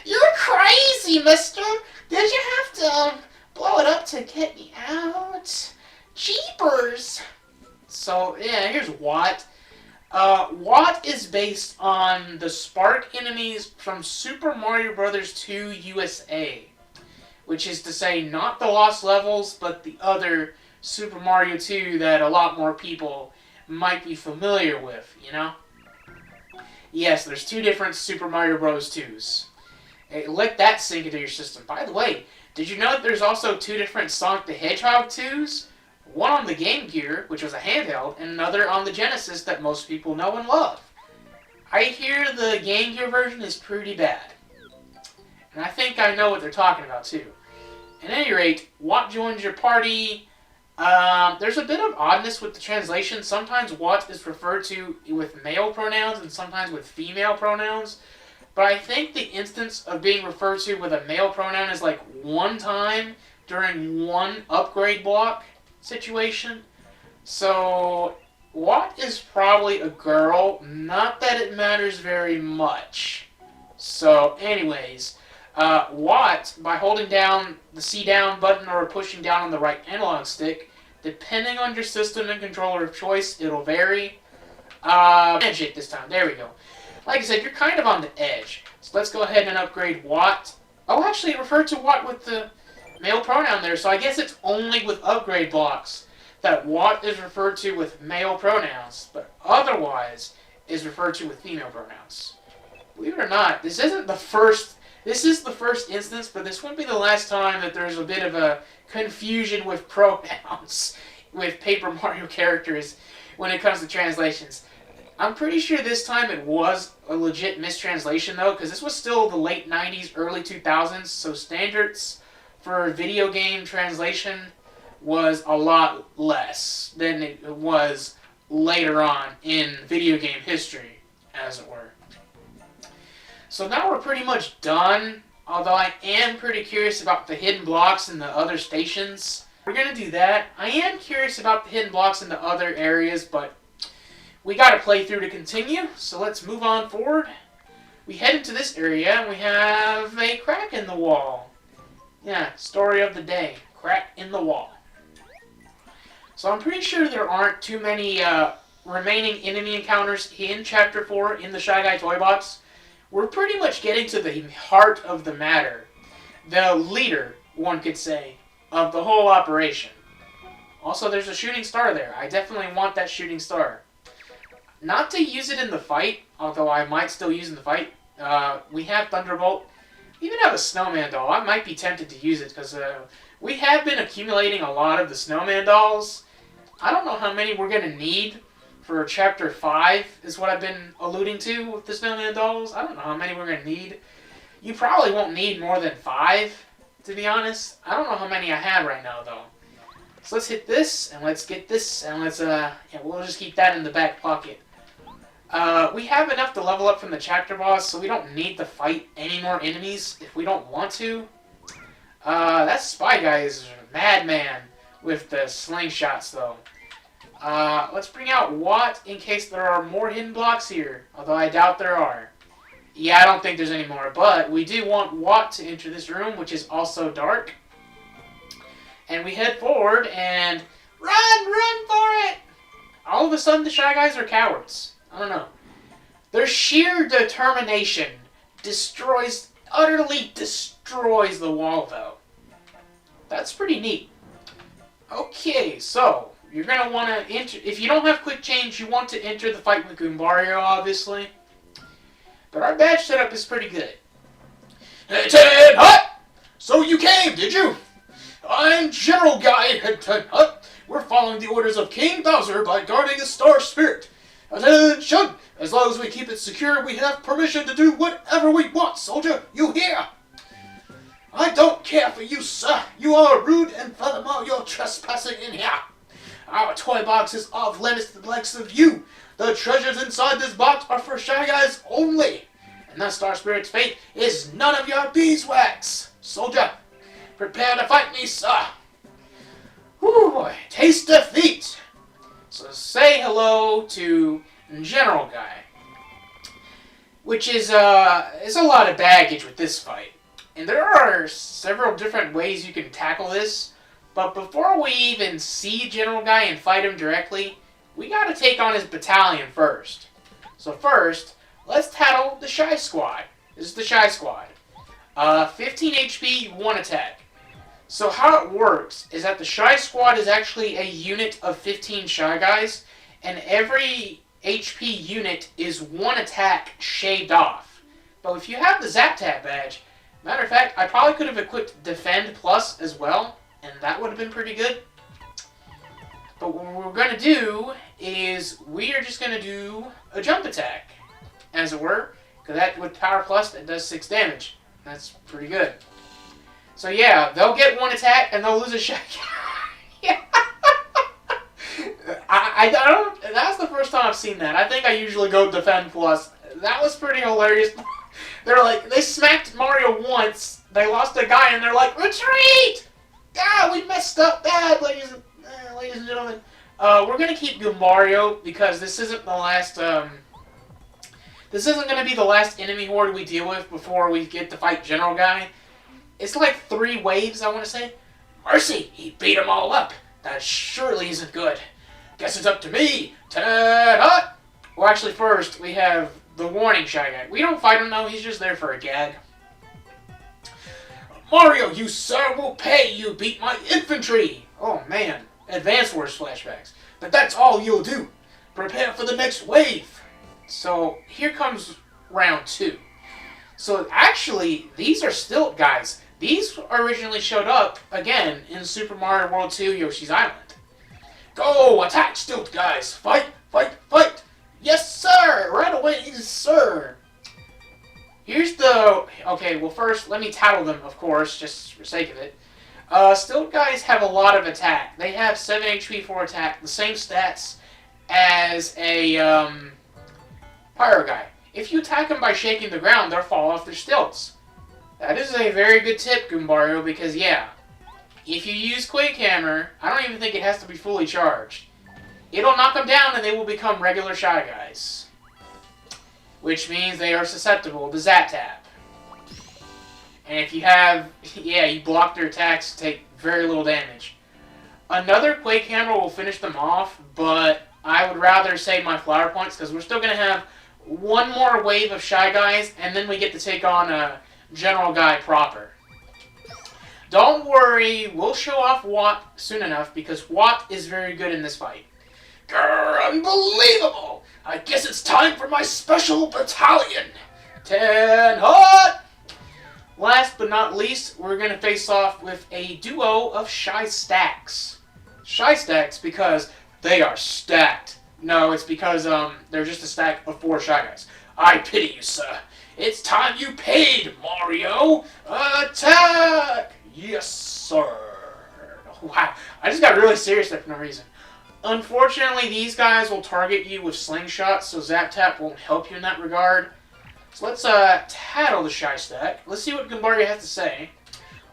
You're crazy, mister! Did you have to blow it up to get me out? Jeepers! So, yeah, here's Watt. Watt is based on the Spark enemies from Super Mario Bros. 2 USA. Which is to say, not the Lost Levels, but the other Super Mario 2 that a lot more people might be familiar with, you know? Yes, there's 2 different Super Mario Bros. 2s. Hey, let that sink into your system. By the way, did you know that there's also 2 different Sonic the Hedgehog 2s? One on the Game Gear, which was a handheld, and another on the Genesis that most people know and love. I hear the Game Gear version is pretty bad. And I think I know what they're talking about, too. At any rate, Watt joins your party. There's a bit of oddness with the translation. Sometimes Watt is referred to with male pronouns and sometimes with female pronouns. But I think the instance of being referred to with a male pronoun is like one time during one upgrade block situation. So, Watt is probably a girl. Not that it matters very much. So, anyways, Watt, by holding down the C down button or pushing down on the right analog stick, depending on your system and controller of choice, it'll vary. Edge this time. There we go. Like I said, you're kind of on the edge. So let's go ahead and upgrade Watt. Oh, actually, it referred to Watt with the male pronoun there, so I guess it's only with upgrade blocks that Watt is referred to with male pronouns, but otherwise is referred to with female pronouns. Believe it or not, this is the first instance, but this won't be the last time that there's a bit of a confusion with pronouns with Paper Mario characters when it comes to translations. I'm pretty sure this time it was a legit mistranslation though, because this was still the late 90s, early 2000s, so standards for video game translation was a lot less than it was later on in video game history, as it were. So now we're pretty much done, although I am pretty curious about the hidden blocks in the other stations. We're going to do that. I am curious about the hidden blocks in the other areas, but we got to play through to continue, so let's move on forward. We head into this area, and we have a crack in the wall. Yeah, story of the day. Crack in the wall. So I'm pretty sure there aren't too many remaining enemy encounters in Chapter 4 in the Shy Guy Toy Box. We're pretty much getting to the heart of the matter. The leader, one could say, of the whole operation. Also, there's a shooting star there. I definitely want that shooting star. Not to use it in the fight, although I might still use it in the fight. We have Thunderbolt. We even have a Snowman doll. I might be tempted to use it because we have been accumulating a lot of the Snowman dolls. I don't know how many we're going to need for Chapter 5 is what I've been alluding to with the Snowman dolls. I don't know how many we're going to need. You probably won't need more than 5, to be honest. I don't know how many I have right now, though. So let's hit this, and let's get this, and let's, yeah, we'll just keep that in the back pocket. We have enough to level up from the chapter boss, so we don't need to fight any more enemies if we don't want to. That Spy Guy is a madman with the slingshots, though. Let's bring out Watt in case there are more hidden blocks here, although I doubt there are. Yeah, I don't think there's any more, but we do want Watt to enter this room, which is also dark. And we head forward and run for it! All of a sudden, the Shy Guys are cowards. I don't know. Their sheer determination utterly destroys the wall, though. That's pretty neat. Okay, so you're going to want to enter. If you don't have quick change, you want to enter the fight with Goombario, obviously. But our badge setup is pretty good. Hey, Ted Hut! So you came, did you? I'm General Guy Ted Hut. We're following the orders of King Bowser by guarding the Star Spirit. Attention! As long as we keep it secure, we have permission to do whatever we want, soldier. You hear? I don't care for you, sir. You are rude, and furthermore, you're trespassing in here. Our toy box is off limits to the likes of you. The treasures inside this box are for Shy Guys only. And the Star Spirit's fate is none of your beeswax. Soldier, prepare to fight me, sir. Whew, boy. Taste defeat. So say hello to General Guy. Which is a lot of baggage with this fight. And there are several different ways you can tackle this. But before we even see General Guy and fight him directly, we gotta take on his battalion first. So first, let's tackle the Shy Squad. This is the Shy Squad. 15 HP, 1 attack. So how it works is that the Shy Squad is actually a unit of 15 Shy Guys, and every HP unit is 1 attack shaved off. But if you have the Zap Tap badge, matter of fact, I probably could have equipped Defend Plus as well, and that would have been pretty good. But what we're going to do is we are just going to do a jump attack, as it were, because that with Power Plus that does 6 damage. That's pretty good. So yeah, they'll get 1 attack and they'll lose a shot. Yeah. I don't. That's the first time I've seen that. I think I usually go Defend Plus. That was pretty hilarious. They're like, they smacked Mario once, they lost a guy, and they're like, retreat! God, we messed up bad, ladies and gentlemen. We're gonna keep Goombario because this isn't the last. This isn't gonna be the last enemy horde we deal with before we get to fight General Guy. It's like 3 waves, I want to say. Mercy, he beat them all up. That surely isn't good. Guess it's up to me. Ta-da! Well, actually, first, we have the Warning Shy Guy. We don't fight him, though. He's just there for a gag. Mario, you sir will pay. You beat my infantry. Oh, man. Advance Wars flashbacks. But that's all you'll do. Prepare for the next wave. So, here comes round 2. So, actually, these are still, guys, these originally showed up, again, in Super Mario World 2 Yoshi's Island. Go! Attack, Stilt guys! Fight! Fight! Fight! Yes, sir! Right away, sir! Here's the... Okay, well first, let me tattle them, of course, just for sake of it. Stilt guys have a lot of attack. They have 7 HP for attack, the same stats as a, Pyro guy. If you attack them by shaking the ground, they'll fall off their stilts. That is a very good tip, Goombario, because yeah, if you use Quake Hammer, I don't even think it has to be fully charged. It'll knock them down and they will become regular Shy Guys. Which means they are susceptible to Zap Tap. And if you have, yeah, you block their attacks, take very little damage. Another Quake Hammer will finish them off, but I would rather save my flower points because we're still going to have one more wave of Shy Guys, and then we get to take on a General Guy proper. Don't worry, we'll show off Watt soon enough because Watt is very good in this fight. Grr, unbelievable! I guess it's time for my special battalion. 10 hot! Last but not least, we're going to face off with a duo of Shy Stacks. Shy Stacks because they are stacked. No, it's because they're just a stack of 4 Shy Guys. I pity you, sir. It's time you paid, Mario. Attack! Yes, sir. Wow, I just got really serious there for no reason. Unfortunately, these guys will target you with slingshots, so Zap Tap won't help you in that regard. So let's tattle the Shy Stack. Let's see what Goombario has to say.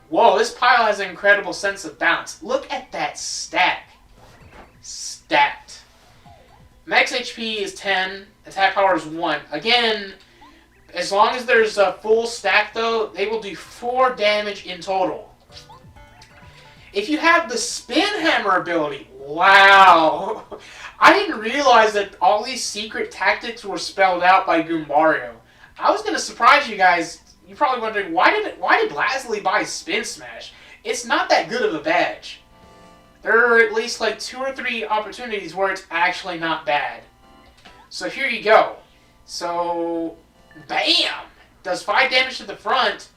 Whoa, this pile has an incredible sense of balance. Look at that stack. Stacked. Max HP is 10. Attack power is 1. Again, as long as there's a full stack, though, they will do 4 damage in total. If you have the Spin Hammer ability, wow. I didn't realize that all these secret tactics were spelled out by Goombario. I was going to surprise you guys. You're probably wondering, why did Lasley buy Spin Smash? It's not that good of a badge. There are at least like 2 or 3 opportunities where it's actually not bad. So here you go. So, bam! Does 5 damage to the front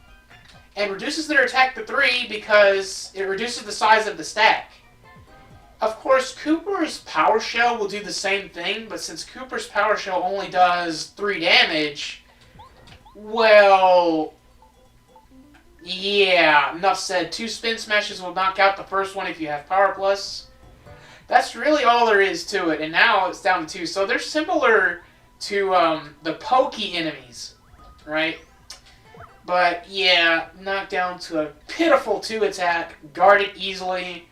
and reduces their attack to 3 because it reduces the size of the stack. Of course, Cooper's Power Shell will do the same thing, but since Cooper's Power Shell only does 3 damage, well, yeah, enough said. 2 Spin Smashes will knock out the first one if you have Power Plus. That's really all there is to it, and now it's down to 2. So they're similar to the Pokey enemies, right? But yeah, knocked down to a pitiful 2 attack, guarded easily.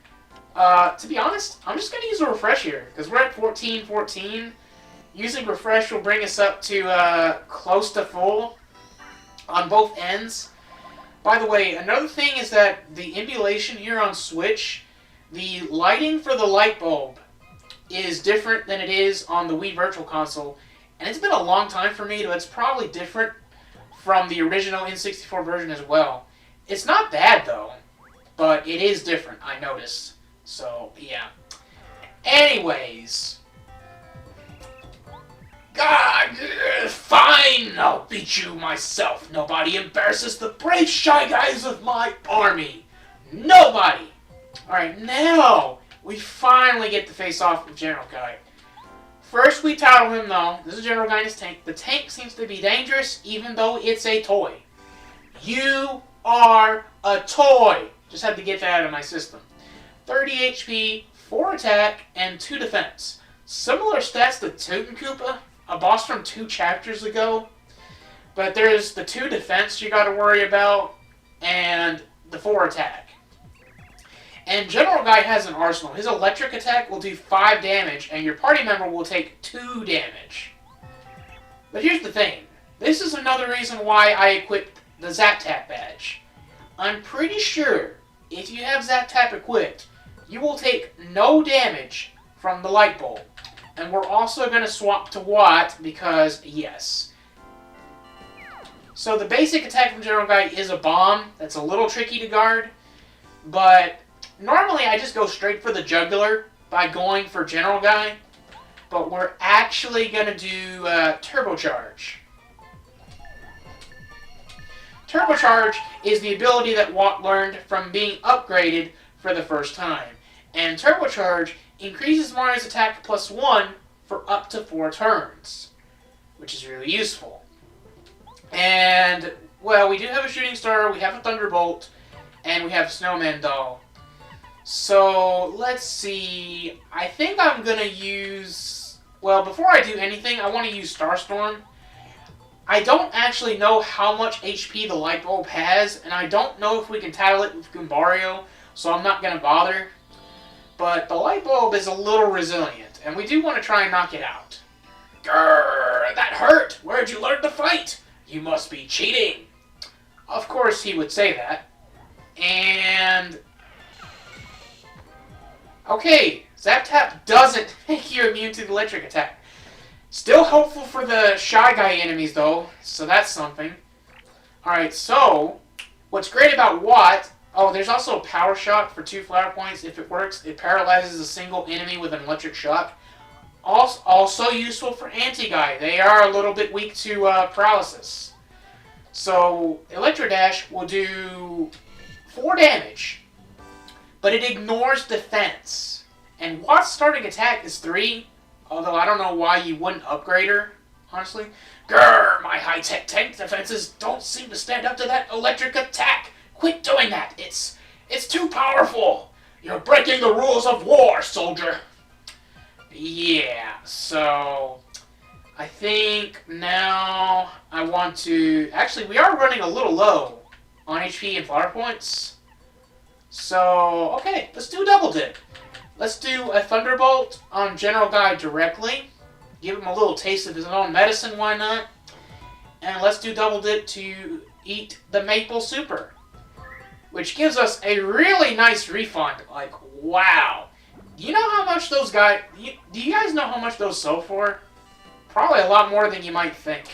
To be honest, I'm just going to use a refresh here, because we're at 14-14. Using refresh will bring us up to close to full on both ends. By the way, another thing is that the emulation here on Switch, the lighting for the light bulb is different than it is on the Wii Virtual Console. And it's been a long time for me, so it's probably different from the original N64 version as well. It's not bad, though, but it is different, I noticed. So, yeah. Anyways. God, fine, I'll beat you myself. Nobody embarrasses the brave Shy Guys of my army. Nobody! Alright, now we finally get to face off with General Guy. First we tattle him though. This is General Guy in his tank. The tank seems to be dangerous even though it's a toy. You are a toy! Just had to get that out of my system. 30 HP, 4 attack, and 2 defense. Similar stats to Toten Koopa, a boss from 2 chapters ago. But there's the 2 defense you gotta worry about, and the 4 attack. And General Guy has an arsenal. His electric attack will do 5 damage, and your party member will take 2 damage. But here's the thing. This is another reason why I equipped the Zap Tap badge. I'm pretty sure if you have Zap Tap equipped, you will take no damage from the light bulb. And we're also going to swap to Watt because, yes. So the basic attack from General Guy is a bomb. That's a little tricky to guard. But normally I just go straight for the jugular by going for General Guy. But we're actually going to do Turbocharge. Turbocharge is the ability that Watt learned from being upgraded for the first time. And Turbocharge increases Mario's attack +1 for up to 4 turns, which is really useful. And, well, we do have a Shooting Star, we have a Thunderbolt, and we have a Snowman Doll. So, let's see. I think I'm going to use... Well, before I do anything, I want to use Starstorm. I don't actually know how much HP the Light Bulb has, and I don't know if we can tattle it with Goombario, so I'm not going to bother. But the Light Bulb is a little resilient, and we do want to try and knock it out. Grrr, that hurt! Where'd you learn to fight? You must be cheating! Of course he would say that. And... okay, Zap Tap doesn't make you immune to the electric attack. Still hopeful for the Shy Guy enemies, though, so that's something. Alright, so, what's great about Watt... oh, there's also a Power Shock for 2 flower points. If it works, it paralyzes a single enemy with an electric shock. Also useful for Anti-Guy. They are a little bit weak to paralysis. So, Electro Dash will do 4 damage, but it ignores defense. And Watt's starting attack is 3, although I don't know why you wouldn't upgrade her, honestly. Grrr, my high-tech tank defenses don't seem to stand up to that electric attack. Quit doing that. It's too powerful. You're breaking the rules of war, soldier. Yeah, so I think now I want to... actually, we are running a little low on HP and flower points. So, okay, let's do a double dip. Let's do a Thunderbolt on General Guy directly. Give him a little taste of his own medicine, why not? And let's do double dip to eat the Maple Super, which gives us a really nice refund. Like, wow. Do you know how much those guys... do you guys know how much those sell for? Probably a lot more than you might think.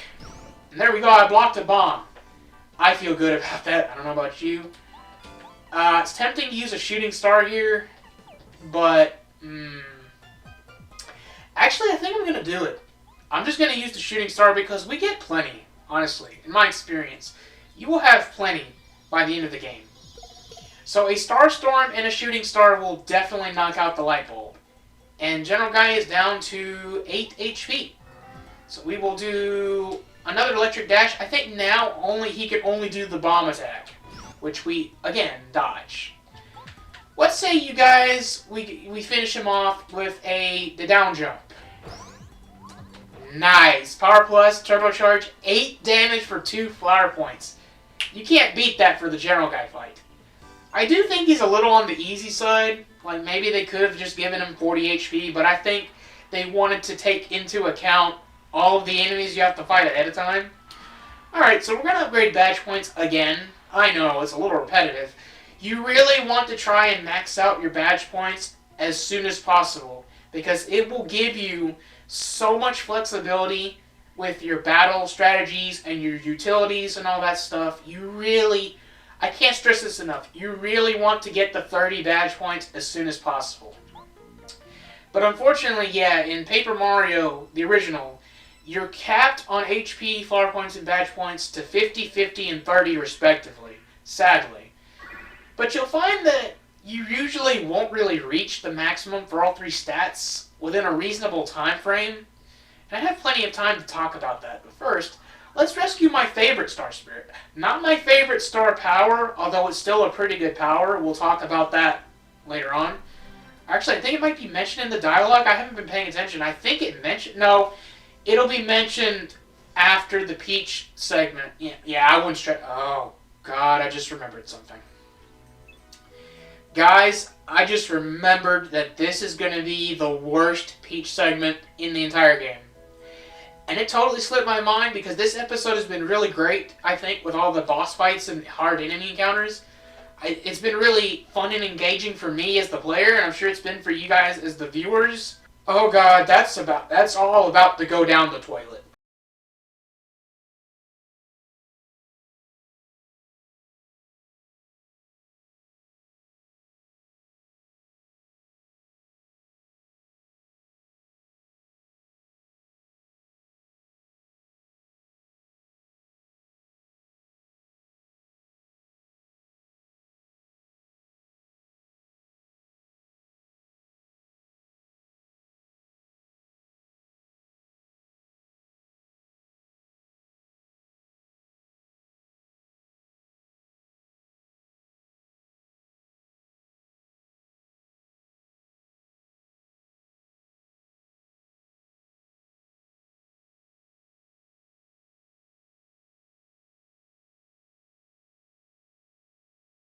And there we go, I blocked a bomb. I feel good about that. I don't know about you. It's tempting to use a Shooting Star here, but... actually, I think I'm going to do it. I'm just going to use the Shooting Star because we get plenty, honestly. In my experience, you will have plenty by the end of the game. So a Starstorm and a Shooting Star will definitely knock out the Light Bulb. And General Guy is down to 8 HP. So we will do another Electric Dash. I think now he can only do the Bomb Attack, which we, again, dodge. Let's say you guys, we finish him off with the down jump. Nice. Power Plus, Turbocharge, 8 damage for 2 flower points. You can't beat that for the General Guy fight. I do think he's a little on the easy side. Like, maybe they could have just given him 40 HP, but I think they wanted to take into account all of the enemies you have to fight ahead of time. Alright, so we're going to upgrade badge points again. I know, it's a little repetitive. You really want to try and max out your badge points as soon as possible, because it will give you so much flexibility with your battle strategies and your utilities and all that stuff. You really... I can't stress this enough. You really want to get the 30 badge points as soon as possible. But unfortunately, yeah, in Paper Mario, the original, you're capped on HP, flower points, and badge points to 50, 50, and 30 respectively, sadly. But you'll find that you usually won't really reach the maximum for all 3 stats within a reasonable time frame. And I have plenty of time to talk about that. But first, let's rescue my favorite Star Spirit. Not my favorite Star Power, although it's still a pretty good power. We'll talk about that later on. Actually, I think it might be mentioned in the dialogue. I haven't been paying attention. I think it mentioned... no, it'll be mentioned after the Peach segment. Yeah, I wouldn't stress... oh, God, I just remembered something. Guys, I just remembered that this is going to be the worst Peach segment in the entire game. And it totally slipped my mind because this episode has been really great, I think, with all the boss fights and hard enemy encounters. It's been really fun and engaging for me as the player, and I'm sure it's been for you guys as the viewers. Oh God, that's all about to go down the toilet.